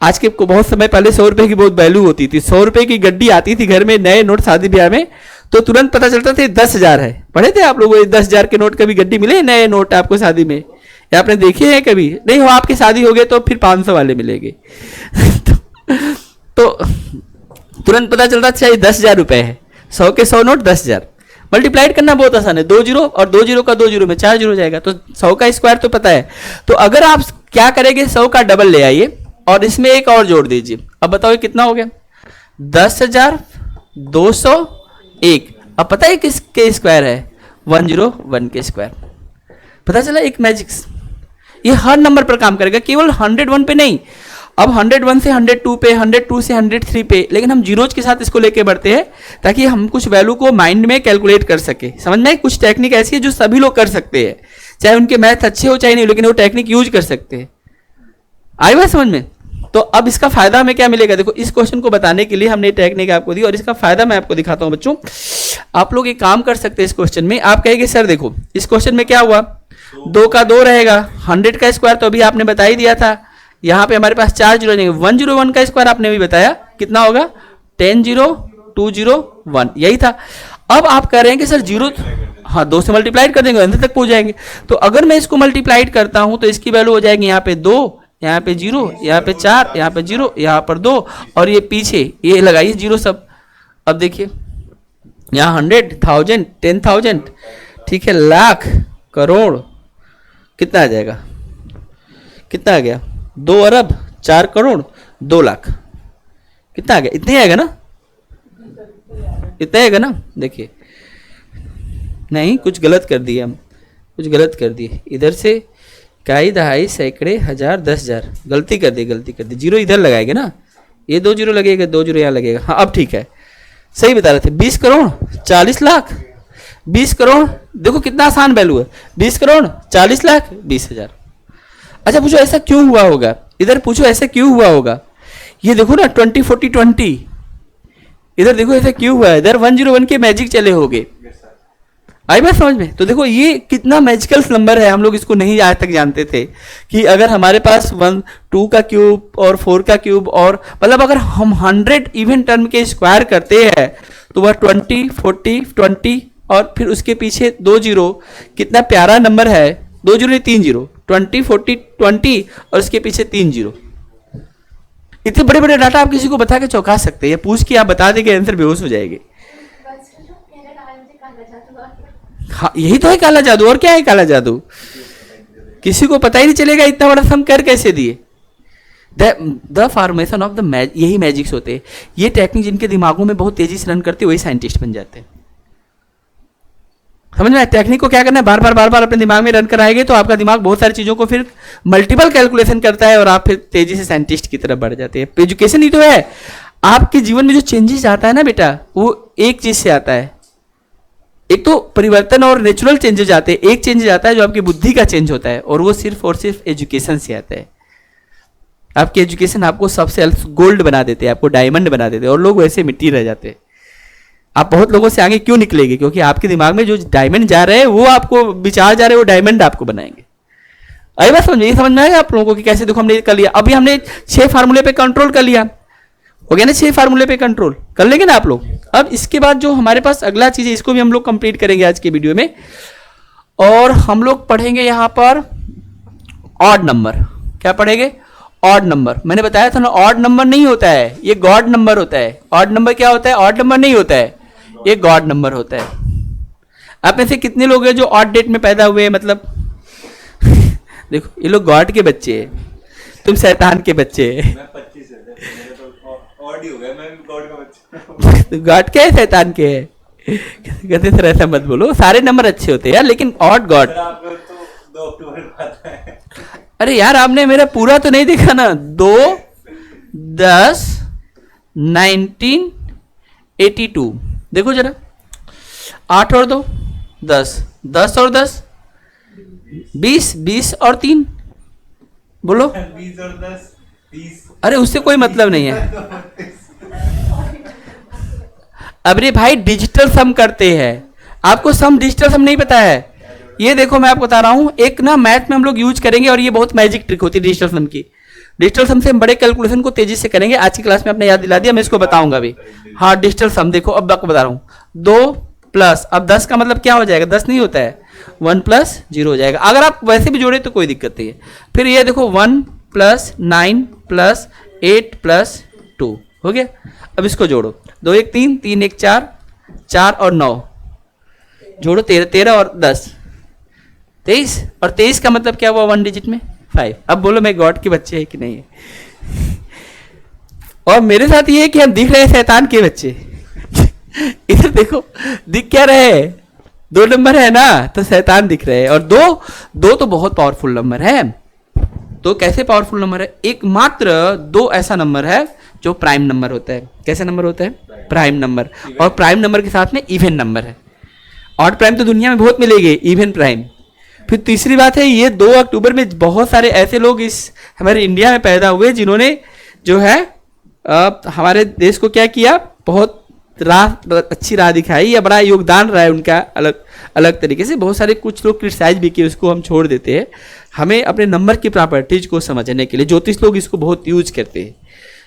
आज के को बहुत समय पहले 100 रुपए की बहुत वैल्यू होती थी, 100 रुपए की गड्डी आती थी घर में, नए नोट शादी ब्याह में, तो तुरंत पता चलता था 10,000 है। पढ़े थे आप लोग 10,000 के नोट? कभी गड्डी मिले नए नोट आपको शादी में, या आपने देखे हैं कभी? नहीं हो, आपकी शादी हो गई तो फिर 500 वाले मिलेंगे। तो तुरंत पता चलता अच्छा ये 10,000 रुपए है। 100 के 100 नोट 10,000। मल्टीप्लाइड करना बहुत आसान है, 2 जीरो और 2 जीरो का 2 जीरो में 4 जीरो जाएगा, तो 100 का स्क्वायर तो पता है। तो अगर आप क्या करेंगे, 100 का डबल ले आइए और इसमें एक और जोड़ दीजिए। अब बताओ ये कितना हो गया? 10,201। अब पता है किसके स्क्वायर है? 101 के स्क्वायर। पता चला एक मैजिक्स। ये हर नंबर पर काम करेगा, केवल 101 पे नहीं। अब 101 से 102 पे, 102 से 103 पे, लेकिन हम जीरोज के साथ इसको लेके बढ़ते हैं ताकि हम कुछ वैल्यू को माइंड में कैलकुलेट कर सके। समझ में? कुछ टेक्निक ऐसी है जो सभी लोग कर सकते हैं, चाहे उनके मैथ अच्छे हो चाहे नहीं, लेकिन वो टेक्निक यूज कर सकते हैं। आई बात समझ में? तो अब इसका फायदा हमें क्या मिलेगा? देखो इस क्वेश्चन को बताने के लिए हमने टेक्निक आपको दी और इसका फायदा मैं आपको दिखाता हूं बच्चों। आप लोग एक काम कर सकते हैं इस क्वेश्चन में। आप कहेंगे सर देखो इस क्वेश्चन में क्या हुआ, 2 का 2 रहेगा, 100 का स्क्वायर तो अभी आपने बता ही दिया था, यहाँ पे हमारे पास 4 जीरो रहेंगे, 101 का स्क्वायर आपने भी बताया कितना होगा, 10,201, यही था। अब आप कह रहे हैं कि सर जीरो, हाँ 2 से मल्टीप्लाइड कर देंगे अंत तक पहुंच जाएंगे। तो अगर मैं इसको मल्टीप्लाइड करता हूं तो इसकी वैल्यू हो जाएगी यहाँ पे 2, यहाँ पे 0, यहाँ पे 4, यहाँ पे 0, यहाँ पर 2, और ये पीछे ये लगाइए जीरो सब। अब देखिए यहाँ 100, 1000, 10,000, ठीक है, लाख, करोड़, कितना आ जाएगा? कितना आ गया? 2 अरब, 4 करोड़, 2 लाख, कितना आ गया? इतने आएगा ना? इतना आएगा ना? देखिए नहीं, कुछ गलत कर दिए हम, कुछ गलत कर दिए। इधर से इकाई, दहाई, सैकड़े, हजार, 10,000, गलती कर दी, जीरो इधर लगाएंगे ना, ये 2 जीरो लगेगा, 2 जीरो यहाँ लगेगा। हाँ अब ठीक है, सही बता रहे थे। 20 करोड़ 40 लाख, 20 करोड़, देखो कितना आसान वैल्यू है, 20 करोड़ 40 लाख 20,000। अच्छा पूछो ऐसा क्यों हुआ होगा? इधर पूछो ऐसा क्यों हुआ होगा? ये देखो ना 20 40 20, इधर देखो ऐसा क्यों हुआ है? इधर 101 के मैजिक चले होंगे। आई बात समझ में? तो देखो ये कितना मैजिकल नंबर है, हम लोग इसको नहीं आज तक जानते थे कि अगर हमारे पास 1 2 का क्यूब और 4 का क्यूब, और मतलब अगर हम 100 इवन टर्म के स्क्वायर करते हैं तो वह 20 40 20 और फिर उसके पीछे 2 जीरो, कितना प्यारा नंबर है, 2 जीरो नहीं 3 जीरो, 20 40 20 और उसके पीछे 3 जीरो। इतने बड़े बड़े डाटा आप किसी को बता के चौंका सकते हैं, पूछ के आप बता देंगे आंसर बेहोश हो जाएंगे। हाँ यही तो है काला जादू, और क्या है काला जादू? किसी को पता ही नहीं चलेगा इतना बड़ा सम कर कैसे दिए। द फॉर्मेशन ऑफ द यही मैजिक्स होते हैं। ये टेक्निक जिनके दिमागों में बहुत तेजी से रन करते वही साइंटिस्ट बन जाते हैं। समझ में? टेक्निक को क्या करना है, बार बार अपने दिमाग में रन कराएंगे तो आपका दिमाग बहुत सारी चीजों को फिर मल्टीपल कैलकुलेशन करता है और आप फिर तेजी से साइंटिस्ट की तरफ बढ़ जाते हैं। एजुकेशन ही तो है, आपके जीवन में जो चेंजेस आता है ना बेटा, वो एक चीज से आता है। एक तो परिवर्तन और नेचुरल चेंजेस आते हैं, एक चेंजेस आता है जो आपकी बुद्धि का चेंज होता है, और वो सिर्फ और सिर्फ एजुकेशन से आता है। आपकी एजुकेशन आपको सबसे गोल्ड बना देते हैं, आपको डायमंड बना देते हैं, और लोग वैसे मिट्टी रह जाते हैं। आप बहुत लोगों से आगे क्यों निकलेंगे? क्योंकि आपके दिमाग में जो डायमंड जा रहे हैं, वो आपको विचार जा रहे हैं, वो डायमंड आपको बनाएंगे। अरे बात समझ में आएगा आप लोगों को कि कैसे? देखो हमने कर लिया, अभी हमने 6 फार्मूले पे कंट्रोल कर लिया, हो गया ना? 6 फार्मूले पे कंट्रोल कर लेंगे ना आप लोग। अब इसके बाद जो हमारे पास अगला चीज है, इसको भी हम लोग कंप्लीट करेंगे आज के वीडियो में, और हम लोग पढ़ेंगे यहां पर ऑड नंबर। क्या पढ़ेंगे? ऑड नंबर, मैंने बताया था ना ऑड नंबर नहीं होता है, ये गॉड नंबर होता है। ऑड नंबर क्या होता है? ऑड नंबर नहीं होता है, ये गॉड नंबर होता है। आप में से कितने लोग हैं जो ऑड डेट में पैदा हुए हैं? मतलब देखो ये लोग गॉड के बच्चे हैं, तुम शैतान के बच्चे हैं। मैं 25 है, मेरे तो ऑड ही हो गया, मैं गॉड का बच्चा। तो गॉड क्या है, शैतान के है? कहते सर ऐसा मत बोलो, सारे नंबर अच्छे होते हैं यार, लेकिन ऑड गॉड। आपको तो 2 अक्टूबर को आता है। अरे यार आपने मेरा पूरा तो नहीं देखा ना। 2 10 1982 देखो जरा, 8 और 2 10, 10 और 10 20, 20 और 3 बोलो। 20 और 10 30। अरे उससे कोई मतलब नहीं है। अब रे भाई डिजिटल सम करते हैं, आपको सम डिजिटल सम नहीं पता है? ये देखो मैं आपको बता रहा हूं, एक ना मैथ में हम लोग यूज करेंगे और ये बहुत मैजिक ट्रिक होती है डिजिटल सम की। डिजिटल सम से हम बड़े कैलकुलेशन को तेजी से करेंगे। आज की क्लास में आपने याद दिला दिया, मैं इसको बताऊंगा अभी। हाँ डिजिटल सम देखो, अब आपको बता रहा हूँ। 2 प्लस, अब 10 का मतलब क्या हो जाएगा? 10 नहीं होता है, 1 प्लस 0 हो जाएगा। अगर आप वैसे भी जोड़े तो कोई दिक्कत नहीं है। फिर ये देखो 1 प्लस 9 प्लस 8 प्लस 2 हो गया। अब इसको जोड़ो, 2 1 3, 3 1 4, 4 और 9 जोड़ो 13, 13 और 10 23, और 23 का मतलब क्या हुआ 1 डिजिट में? 5। अब बोलो मैं गॉड के बच्चे हैं कि नहीं है? और मेरे साथ ये है कि हम दिख रहे हैं शैतान के बच्चे। इधर देखो दिख क्या रहे हैं? 2 नंबर है ना, तो शैतान दिख रहे हैं। और 2 तो बहुत पावरफुल नंबर है। तो कैसे पावरफुल नंबर है? एकमात्र 2 ऐसा नंबर है जो प्राइम नंबर होता है। कैसा नंबर होता है? Prime number. और प्राइम नंबर के साथ में इवन नंबर है। ऑड प्राइम तो दुनिया में बहुत मिलेगी, इवन प्राइम। फिर तीसरी बात है, ये 2 अक्टूबर में बहुत सारे ऐसे लोग इस हमारे इंडिया में पैदा हुए जिन्होंने जो है हमारे देश को क्या किया, बहुत अच्छी राह दिखाई, या बड़ा योगदान रहा है उनका अलग अलग तरीके से। बहुत सारे कुछ लोग क्रिटिसाइज भी किए, उसको हम छोड़ देते हैं। हमें अपने नंबर की प्रॉपर्टीज को समझने के लिए ज्योतिष लोग इसको बहुत यूज करते हैं।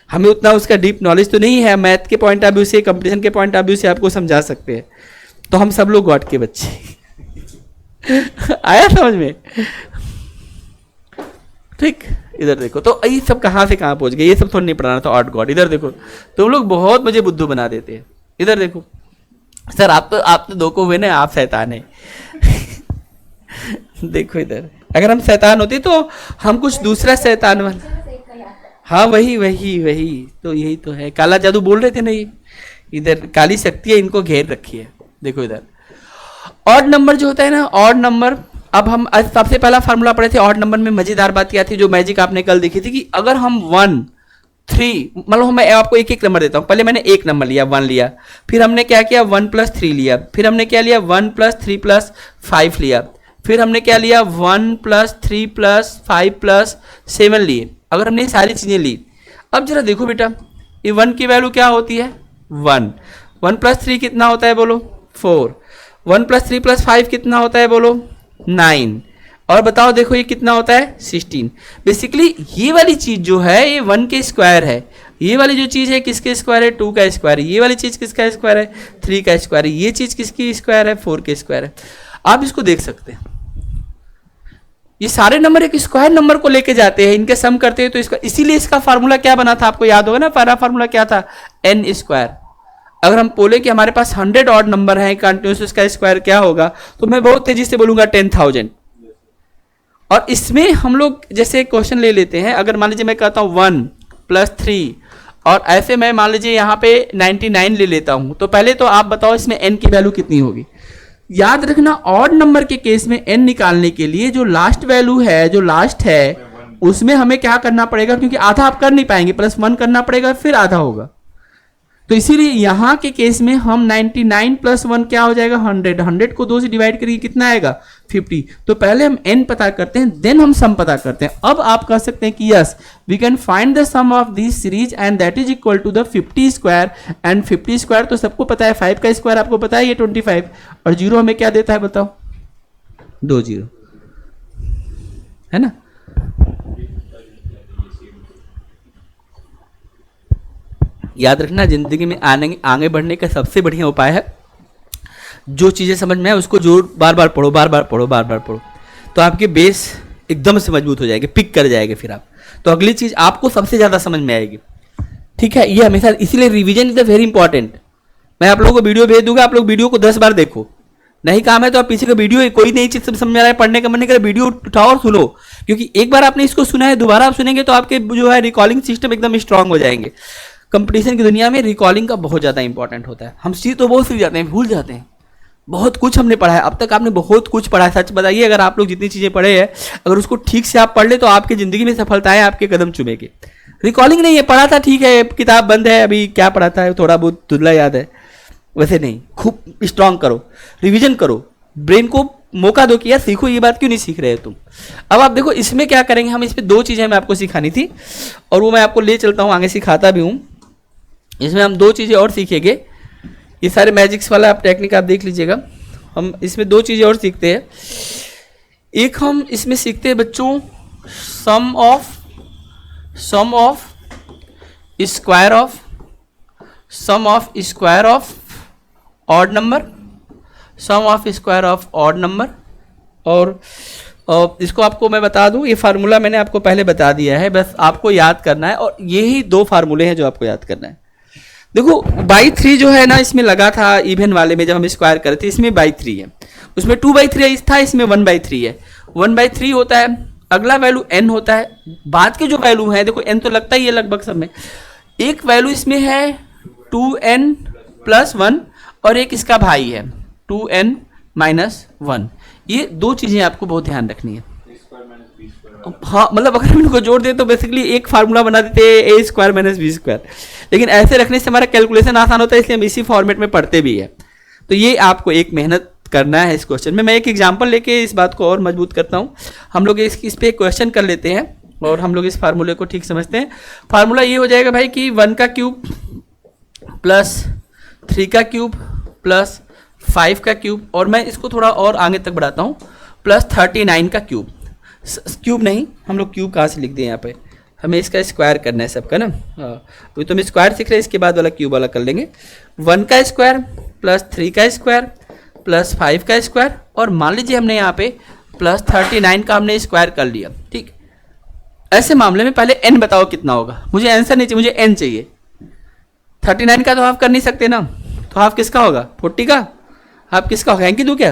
हमें उतना उसका डीप नॉलेज तो नहीं है, मैथ के पॉइंट ऑफ व्यू से, कंपटीशन के पॉइंट ऑफ व्यू से आपको समझा सकते हैं। तो हम सब लोग गॉड के बच्चे। आया समझ में? ठीक, इधर देखो तो ये सब कहाँ से कहाँ पहुंच गए, ये सब थोड़ा नहीं पढ़ाना था ऑड गॉड। इधर देखो तुम लोग बहुत मुझे बुद्धू बना देते हैं। इधर देखो सर, आप तो 2 को हुए ना, आप शैतान है। देखो इधर, अगर हम शैतान होते तो हम कुछ दूसरा शैतान बना। हाँ वही वही वही तो, यही तो है, काला जादू बोल रहे थे ना ये। इधर काली शक्ति है, इनको घेर रखी है। देखो इधर ऑड नंबर जो होता है ना, ऑड नंबर, अब हम सबसे पहला फार्मूला पढ़े थे ऑड नंबर में। मजेदार बात क्या थी, जो मैजिक आपने कल देखी थी, कि अगर हम 1 3, मतलब मैं आपको एक एक नंबर देता हूं। पहले मैंने एक नंबर लिया, 1 लिया, फिर हमने क्या किया 1 + 3 लिया, फिर हमने क्या लिया 1 + 3 + 5 लिया, फिर हमने क्या लिया 1 + 3 + 5 + 7 लिए। अगर हमने सारी चीजें ली, अब जरा देखो बेटा, ये 1 की वैल्यू क्या होती है 1, 1 + 3 कितना होता है बोलो 4, 1 + 3 + 5 कितना होता है बोलो 9, और बताओ देखो ये कितना होता है 16। बेसिकली ये वाली चीज जो है ये 1 के स्क्वायर है, ये वाली जो चीज है किसके स्क्वायर है 2 का स्क्वायर है, ये वाली चीज किसका स्क्वायर है 3 का स्क्वायर है, ये चीज किसकी स्क्वायर है 4 के स्क्वायर है। आप इसको देख सकते हैं, ये सारे नंबर एक स्क्वायर नंबर को लेके जाते हैं, इनके सम करते हैं तो इसका, इसीलिए इसका फार्मूला क्या बना था आपको याद होगा ना, पहला फार्मूला क्या था n²। अगर हम बोले कि हमारे पास 100 ऑड नंबर है कंटिन्यूस, इसका स्क्वायर क्या होगा, तो मैं बहुत तेजी से बोलूंगा 10,000। और इसमें हम लोग जैसे क्वेश्चन ले लेते हैं, अगर मान लीजिए मैं कहता हूँ 1 + 3, और ऐसे मैं मान लीजिए यहाँ पे 99 ले लेता हूँ, तो पहले तो आप बताओ इसमें n की वैल्यू कितनी होगी। याद रखना ऑड नंबर के केस में n निकालने के लिए जो लास्ट वैल्यू है, जो लास्ट है, उसमें हमें क्या करना पड़ेगा, क्योंकि आधा आप कर नहीं पाएंगे, +1 करना पड़ेगा फिर आधा होगा। तो इसीलिए यहाँ के केस में हम 99 + 1 क्या हो जाएगा 100, 100 को 2 से डिवाइड करिए कितना आएगा 50। तो पहले हम n पता करते हैं, देन हम सम पता करते हैं। अब आप कह सकते हैं कि yes we can find the sum of this series and that is equal to the 50², and 50² तो सबको पता है, 5 का स्क्वायर आपको पता है ये 25, और 0 हमें क्या देता है बताओ 2 0 है ना। याद रखना जिंदगी में आगे बढ़ने का सबसे बढ़िया उपाय है, जो चीज़ें समझ में आए उसको जोड़ बार बार पढ़ो, बार बार पढ़ो, बार बार पढ़ो, तो आपके बेस एकदम से मजबूत हो जाएंगे, पिक कर जाएंगे फिर आप। तो अगली चीज आपको सबसे ज्यादा समझ में आएगी। ठीक है, ये हमेशा, इसीलिए revision is the very important. मैं आप लोगों को वीडियो भेज दूंगा, आप लोग वीडियो को 10 बार देखो। नहीं काम है तो आप पीछे का वीडियो, कोई नई चीज समझ आ रहा है, पढ़ने का मन नहीं कर, वीडियो उठाओ और सुनो, क्योंकि एक बार आपने इसको सुना है, दोबारा आप सुनेंगे तो आपके जो है रिकॉलिंग सिस्टम एकदम स्ट्रांग हो जाएंगे। कंपटीशन की दुनिया में रिकॉलिंग का बहुत ज़्यादा इंपॉर्टेंट होता है। हम चीज़ तो बहुत सीख जाते हैं, भूल जाते हैं। बहुत कुछ हमने पढ़ा है, अब तक आपने बहुत कुछ पढ़ा है। सच बताइए, अगर आप लोग जितनी चीज़ें पढ़े हैं, अगर उसको ठीक से आप पढ़ ले तो आपकी ज़िंदगी में सफलताएं आपके कदम चूमेगी। रिकॉलिंग नहीं है, पढ़ा था ठीक है, किताब बंद है, अभी क्या पढ़ा था, थोड़ा बहुत धुंधला याद है, वैसे नहीं। खूब स्ट्रांग करो, रिवीजन करो, ब्रेन को मौका दो कि यार सीखो, ये बात क्यों नहीं सीख रहे हो तुम। अब आप देखो इसमें क्या करेंगे हम, इसमें 2 चीज़ें मैं आपको सिखानी थी और वो मैं आपको ले चलता हूँ, आगे सिखाता भी हूँ। इसमें हम 2 चीज़ें और सीखेंगे। ये सारे मैजिक्स वाला आप टेक्निक आप देख लीजिएगा। हम इसमें 2 चीज़ें और सीखते हैं। एक हम इसमें सीखते हैं बच्चों sum of square of odd number, sum of square of odd number. और इसको आपको मैं बता दूं, ये फार्मूला मैंने आपको पहले बता दिया है, बस आपको याद करना है। और यही 2 फार्मूले हैं जो आपको याद करना है। देखो बाई 3 जो है ना, इसमें लगा था इवन वाले में, जब हम स्क्वायर करे थे, इसमें बाई 3 है, उसमें 2/3 था, इसमें 1/3 है। 1/3 होता है, अगला वैल्यू n होता है। बाद के जो वैल्यू है, देखो n तो लगता ही है लगभग सब में। एक वैल्यू इसमें है 2n+1 और एक इसका भाई है 2n-1। ये 2 चीज़ें आपको बहुत ध्यान रखनी है। हाँ, मतलब अगर हम इनको जोड़ दें तो बेसिकली एक फार्मूला बना देते हैं a² - b², लेकिन ऐसे रखने से हमारा कैलकुलेशन आसान होता है, इसलिए हम इसी फॉर्मेट में पढ़ते भी है। तो ये आपको एक मेहनत करना है इस क्वेश्चन में। मैं एक एग्जांपल लेके इस बात को और मजबूत करता हूँ। हम लोग इस पे एक क्वेश्चन कर लेते हैं और हम लोग इस फार्मूले को ठीक समझते हैं। फार्मूला ये हो जाएगा भाई कि 1 का क्यूब प्लस 3 का क्यूब प्लस 5 का क्यूब, और मैं इसको थोड़ा और आगे तक बढ़ाता हूँ, प्लस 39 का क्यूब। क्यूब नहीं, हम लोग क्यूब कहाँ से लिख दें यहाँ पे, हमें इसका स्क्वायर करना है सबका ना। हाँ, तो हम स्क्वायर सीख रहे हैं, इसके बाद वाला क्यूब वाला कर लेंगे। 1 का स्क्वायर प्लस 3 का स्क्वायर प्लस 5 का स्क्वायर, और मान लीजिए हमने यहाँ पे प्लस 39 का हमने स्क्वायर कर लिया। ठीक, ऐसे मामले में पहले n बताओ कितना होगा। मुझे आंसर नहीं चाहिए, मुझे n चाहिए। 39 का तो हाफ कर नहीं सकते ना, तो हाफ किसका होगा, 40 का हाफ किसका होगा, हैंकी दूँ क्या?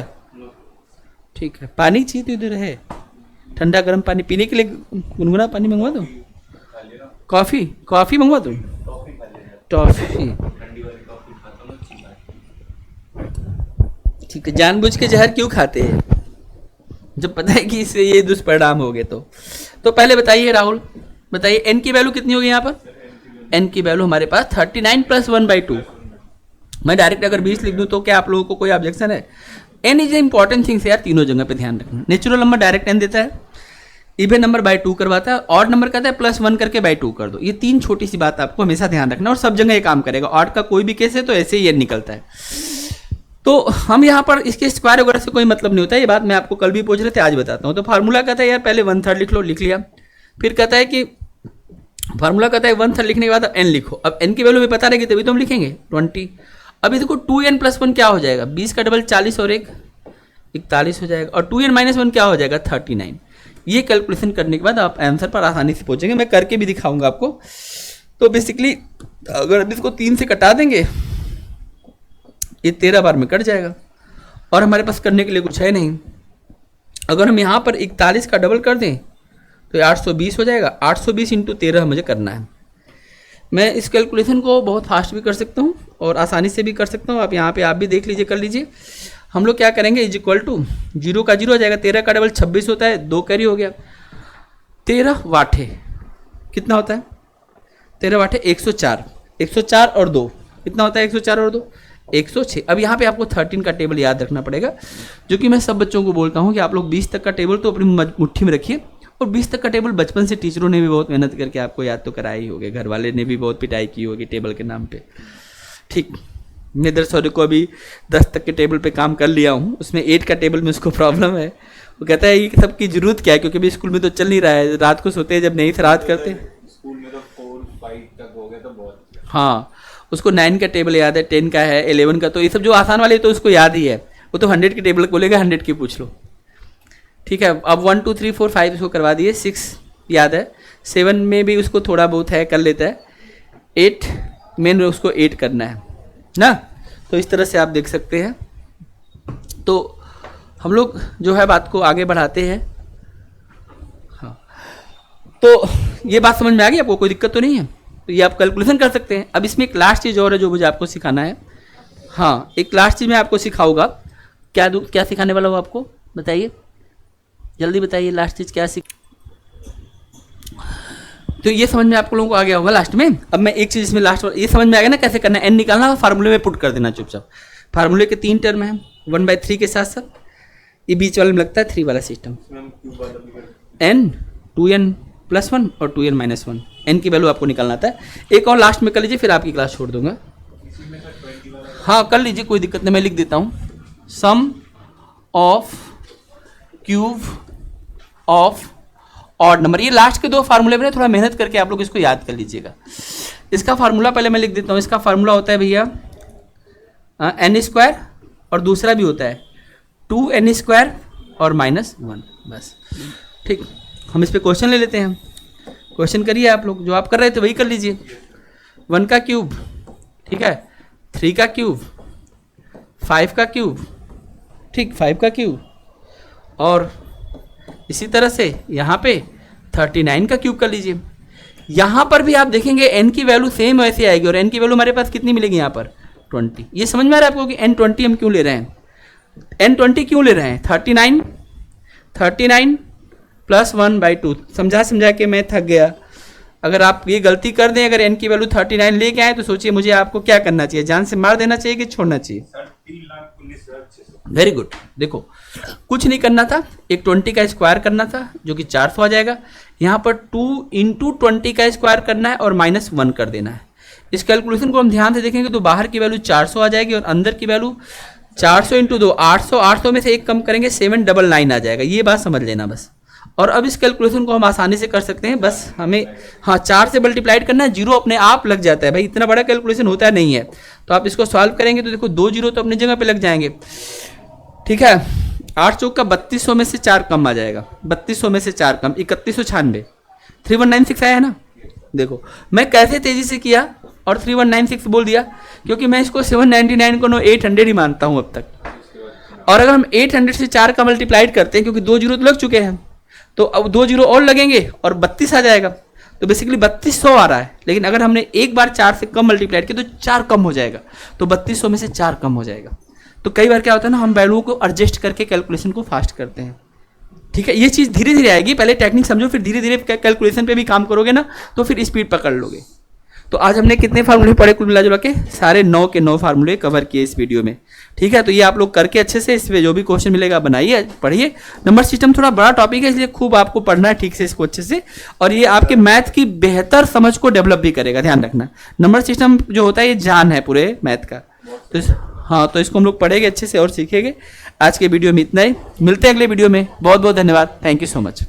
ठीक है, पानी चाहिए तो इधर है, ठंडा गर्म पानी पीने के लिए गुनगुना पानी मंगवा दूँ, कॉफ़ी मंगवा दूँ, टॉफ़ी। ठीक है, जानबूझ के जहर क्यों खाते हैं जब पता है कि इससे ये दुष्परिणाम हो गए। तो पहले बताइए राहुल, बताइए n की वैल्यू कितनी होगी यहाँ पर? n की वैल्यू हमारे पास 39 + 1/2। मैं डायरेक्ट अगर 20 लिख दूँ तो क्या आप लोगों को कोई ऑब्जेक्शन है? n is a important things यार, तीनों जगह पे ध्यान रखना। नेचुरल नंबर डायरेक्ट n देता है, इवन नंबर बाई 2 करवाता है, ऑड नंबर कहता है +1 करके बाई 2 कर दो। ये 3 छोटी सी बात आपको हमेशा ध्यान रखना, और सब जगह ये काम करेगा। ऑड का कोई भी केस है तो ऐसे ही n निकलता है। तो हम यहाँ पर इसके स्क्वायर वगैरह से कोई मतलब नहीं होता है, ये बात मैं आपको कल भी पूछ रहे थे, आज बताता हूँ। तो फार्मूला कहता है यार पहले 1/3 लिख लो, लिख लिया। फिर कहता है कि फार्मूला कहता है 1/3 लिखने के बाद अब n लिखो। अब n की वैल्यू भी पता रहेगी तभी तो हम लिखेंगे 20। अभी देखो 2n+1 क्या हो जाएगा, 20 का डबल 40 और 1 41 हो जाएगा, और 2n-1 क्या हो जाएगा 39। ये कैलकुलेशन करने के बाद आप आंसर पर आसानी से पहुंचेंगे, मैं करके भी दिखाऊंगा आपको। तो बेसिकली अगर अब इसको 3 से कटा देंगे, ये 13 बार में कट जाएगा, और हमारे पास करने के लिए कुछ है नहीं। अगर हम यहाँ पर 41 का डबल कर दें तो ये 820 हो जाएगा। 820 × 13 मुझे करना है। मैं इस कैलकुलेशन को बहुत फास्ट भी कर सकता हूँ और आसानी से भी कर सकता हूँ। आप यहाँ पे आप भी देख लीजिए, कर लीजिए। हम लोग क्या करेंगे, = 0 का 0 हो जाएगा, 13 का डबल 26 होता है, 2 कैरी हो गया, 13 वाटे कितना होता है, 13 वाटे 104, 104 और 2 कितना होता है, 104 और 2 106। अब यहाँ पे आपको 13 का टेबल याद रखना पड़ेगा, जो कि मैं सब बच्चों को बोलता हूँ कि आप लोग 20 तक का टेबल तो अपनी मुट्ठी में रखिए। और 20 तक का टेबल बचपन से टीचरों ने भी बहुत मेहनत करके आपको याद तो कराया ही होगा, घर वाले ने भी बहुत पिटाई की होगी टेबल के नाम पे। ठीक, मैं दरअसल को अभी 10 तक के टेबल पे काम कर लिया हूँ, उसमें 8 का टेबल में उसको प्रॉब्लम है। वो कहता है ये सब की जरूरत क्या है, क्योंकि अभी स्कूल में तो चल नहीं रहा है, रात को सोते हैं जब नहीं रात करते स्कूल में तो 4-5 तक हो गया तो बहुत। हाँ, उसको 9 का टेबल याद है, 10 का है, 11 का, तो ये सब जो आसान वाले तो उसको याद ही है। वो तो 100 की टेबल बोलेगा, 100 की पूछ लो। ठीक है, अब 1 2 3 4 5 इसको करवा दिए, 6 याद है, 7 में भी उसको थोड़ा बहुत है कर लेता है, 8 मेन उसको 8 करना है ना। तो इस तरह से आप देख सकते हैं। तो हम लोग जो है बात को आगे बढ़ाते हैं। हाँ, तो ये बात समझ में आ गई आपको, कोई दिक्कत तो नहीं है। तो ये आप कैलकुलेशन कर सकते हैं। अब इसमें एक लास्ट चीज़ और है जो मुझे आपको सिखाना है। हाँ, एक लास्ट चीज़ मैं आपको सिखाऊंगा। क्या सिखाने वाला हूँ आपको, बताइए जल्दी बताइए, लास्ट चीज़ क्या सीख। तो ये समझ में आप लोगों को आ गया होगा लास्ट में। अब मैं एक चीज़ इसमें लास्ट ये समझ में आ गया ना कैसे करना है। एन निकालना, फार्मूले में पुट कर देना चुपचाप। फार्मूले के 3 टर्म है 1/3 के साथ साथ ये बीच वाले में लगता है 3 वाला सिस्टम, n 2n+1 और 2n-1, n की वैल्यू आपको निकालना आता है। एक और लास्ट में कर लीजिए, फिर आपकी क्लास छोड़ दूंगा। हाँ कर लीजिए, कोई दिक्कत नहीं, मैं लिख देता हूँ। Sum of cube of odd number. ये लास्ट के 2 फार्मूले में थोड़ा मेहनत करके आप लोग इसको याद कर लीजिएगा। इसका फार्मूला पहले मैं लिख देता हूँ। इसका फार्मूला होता है भैया n² और दूसरा भी होता है 2n² और -1, बस ठीक। हम इस पे क्वेश्चन ले लेते हैं। क्वेश्चन करिए आप लोग, जो आप कर रहे थे वही कर लीजिए। 1 का क्यूब, ठीक है, 3 का क्यूब, 5 का क्यूब, ठीक 5 का क्यूब, और इसी तरह से यहाँ पे 39 का क्यूब कर लीजिए। यहाँ पर भी आप देखेंगे n की वैल्यू सेम वैसे आएगी, और n की वैल्यू हमारे पास कितनी मिलेगी यहाँ पर 20। ये समझ में आ रहा है आपको कि n20 हम क्यों ले रहे हैं, n20 क्यों ले रहे हैं। 39 + 1/2 समझा के मैं थक गया। अगर आप ये गलती कर दें, अगर n की वैल्यू 39 लेके आए, तो सोचिए मुझे आपको क्या करना चाहिए, जान से मार देना चाहिए कि छोड़ना चाहिए। 3,19,600। Very good. देखो कुछ नहीं करना था, एक 20 का स्क्वायर करना था जो कि 400 आ जाएगा। यहाँ पर 2 × 20 का स्क्वायर करना है और -1 कर देना है। इस कैलकुलेशन को हम ध्यान से देखेंगे तो बाहर की वैल्यू 400 आ जाएगी और अंदर की वैल्यू 400 × 2 800। 800 में से एक कम करेंगे 799 आ जाएगा। ये बात समझ लेना बस। और अब इस कैलकुलेशन को हम आसानी से कर सकते हैं। बस हमें 4 से मल्टीप्लाइड करना है, 0 अपने आप लग जाता है भाई, इतना बड़ा कैलकुलेशन होता नहीं है। तो आप इसको सॉल्व करेंगे तो देखो 2 0 तो अपनी जगह पे लग जाएंगे, ठीक है। 8 चौक का 3200 में से 4 कम आ जाएगा, 3200 में से 4 कम 3196, 3196 आया है ना। देखो मैं कैसे तेजी से किया और 3196 बोल दिया, क्योंकि मैं इसको 799 को 800 ही मानता हूँ अब तक। और अगर हम 800 से 4 का मल्टीप्लाइड करते हैं, क्योंकि 2 0 तो लग चुके हैं, तो अब 2 0 और लगेंगे और 32 आ जाएगा। तो बेसिकली 3200 आ रहा है, लेकिन अगर हमने एक बार 4 से कम मल्टीप्लाइड किया तो 4 कम हो जाएगा, तो 3200 में से 4 कम हो जाएगा। तो कई बार क्या होता है ना, हम वैल्यू को एडजस्ट करके कैलकुलेशन को फास्ट करते हैं, ठीक है। ये चीज़ धीरे धीरे आएगी, पहले टेक्निक समझो, फिर धीरे धीरे कैलकुलेशन पे भी काम करोगे ना, तो फिर स्पीड पकड़ लोगे। तो आज हमने कितने फार्मूले पढ़े कुल मिला जुला के, सारे 9 के 9 फार्मूले कवर किए इस वीडियो में, ठीक है। तो ये आप लोग करके अच्छे से इस पे जो भी क्वेश्चन मिलेगा बनाइए, पढ़िए। नंबर सिस्टम थोड़ा बड़ा टॉपिक है, इसलिए खूब आपको पढ़ना है ठीक से इसको अच्छे से, और ये आपके मैथ की बेहतर समझ को डेवलप भी करेगा, ध्यान रखना। नंबर सिस्टम जो होता है ये जान है पूरे मैथ का। तो हाँ, तो इसको हम लोग पढ़ेंगे अच्छे से और सीखेंगे। आज के वीडियो में इतना ही, मिलते हैं अगले वीडियो में। बहुत बहुत धन्यवाद, थैंक यू सो मच।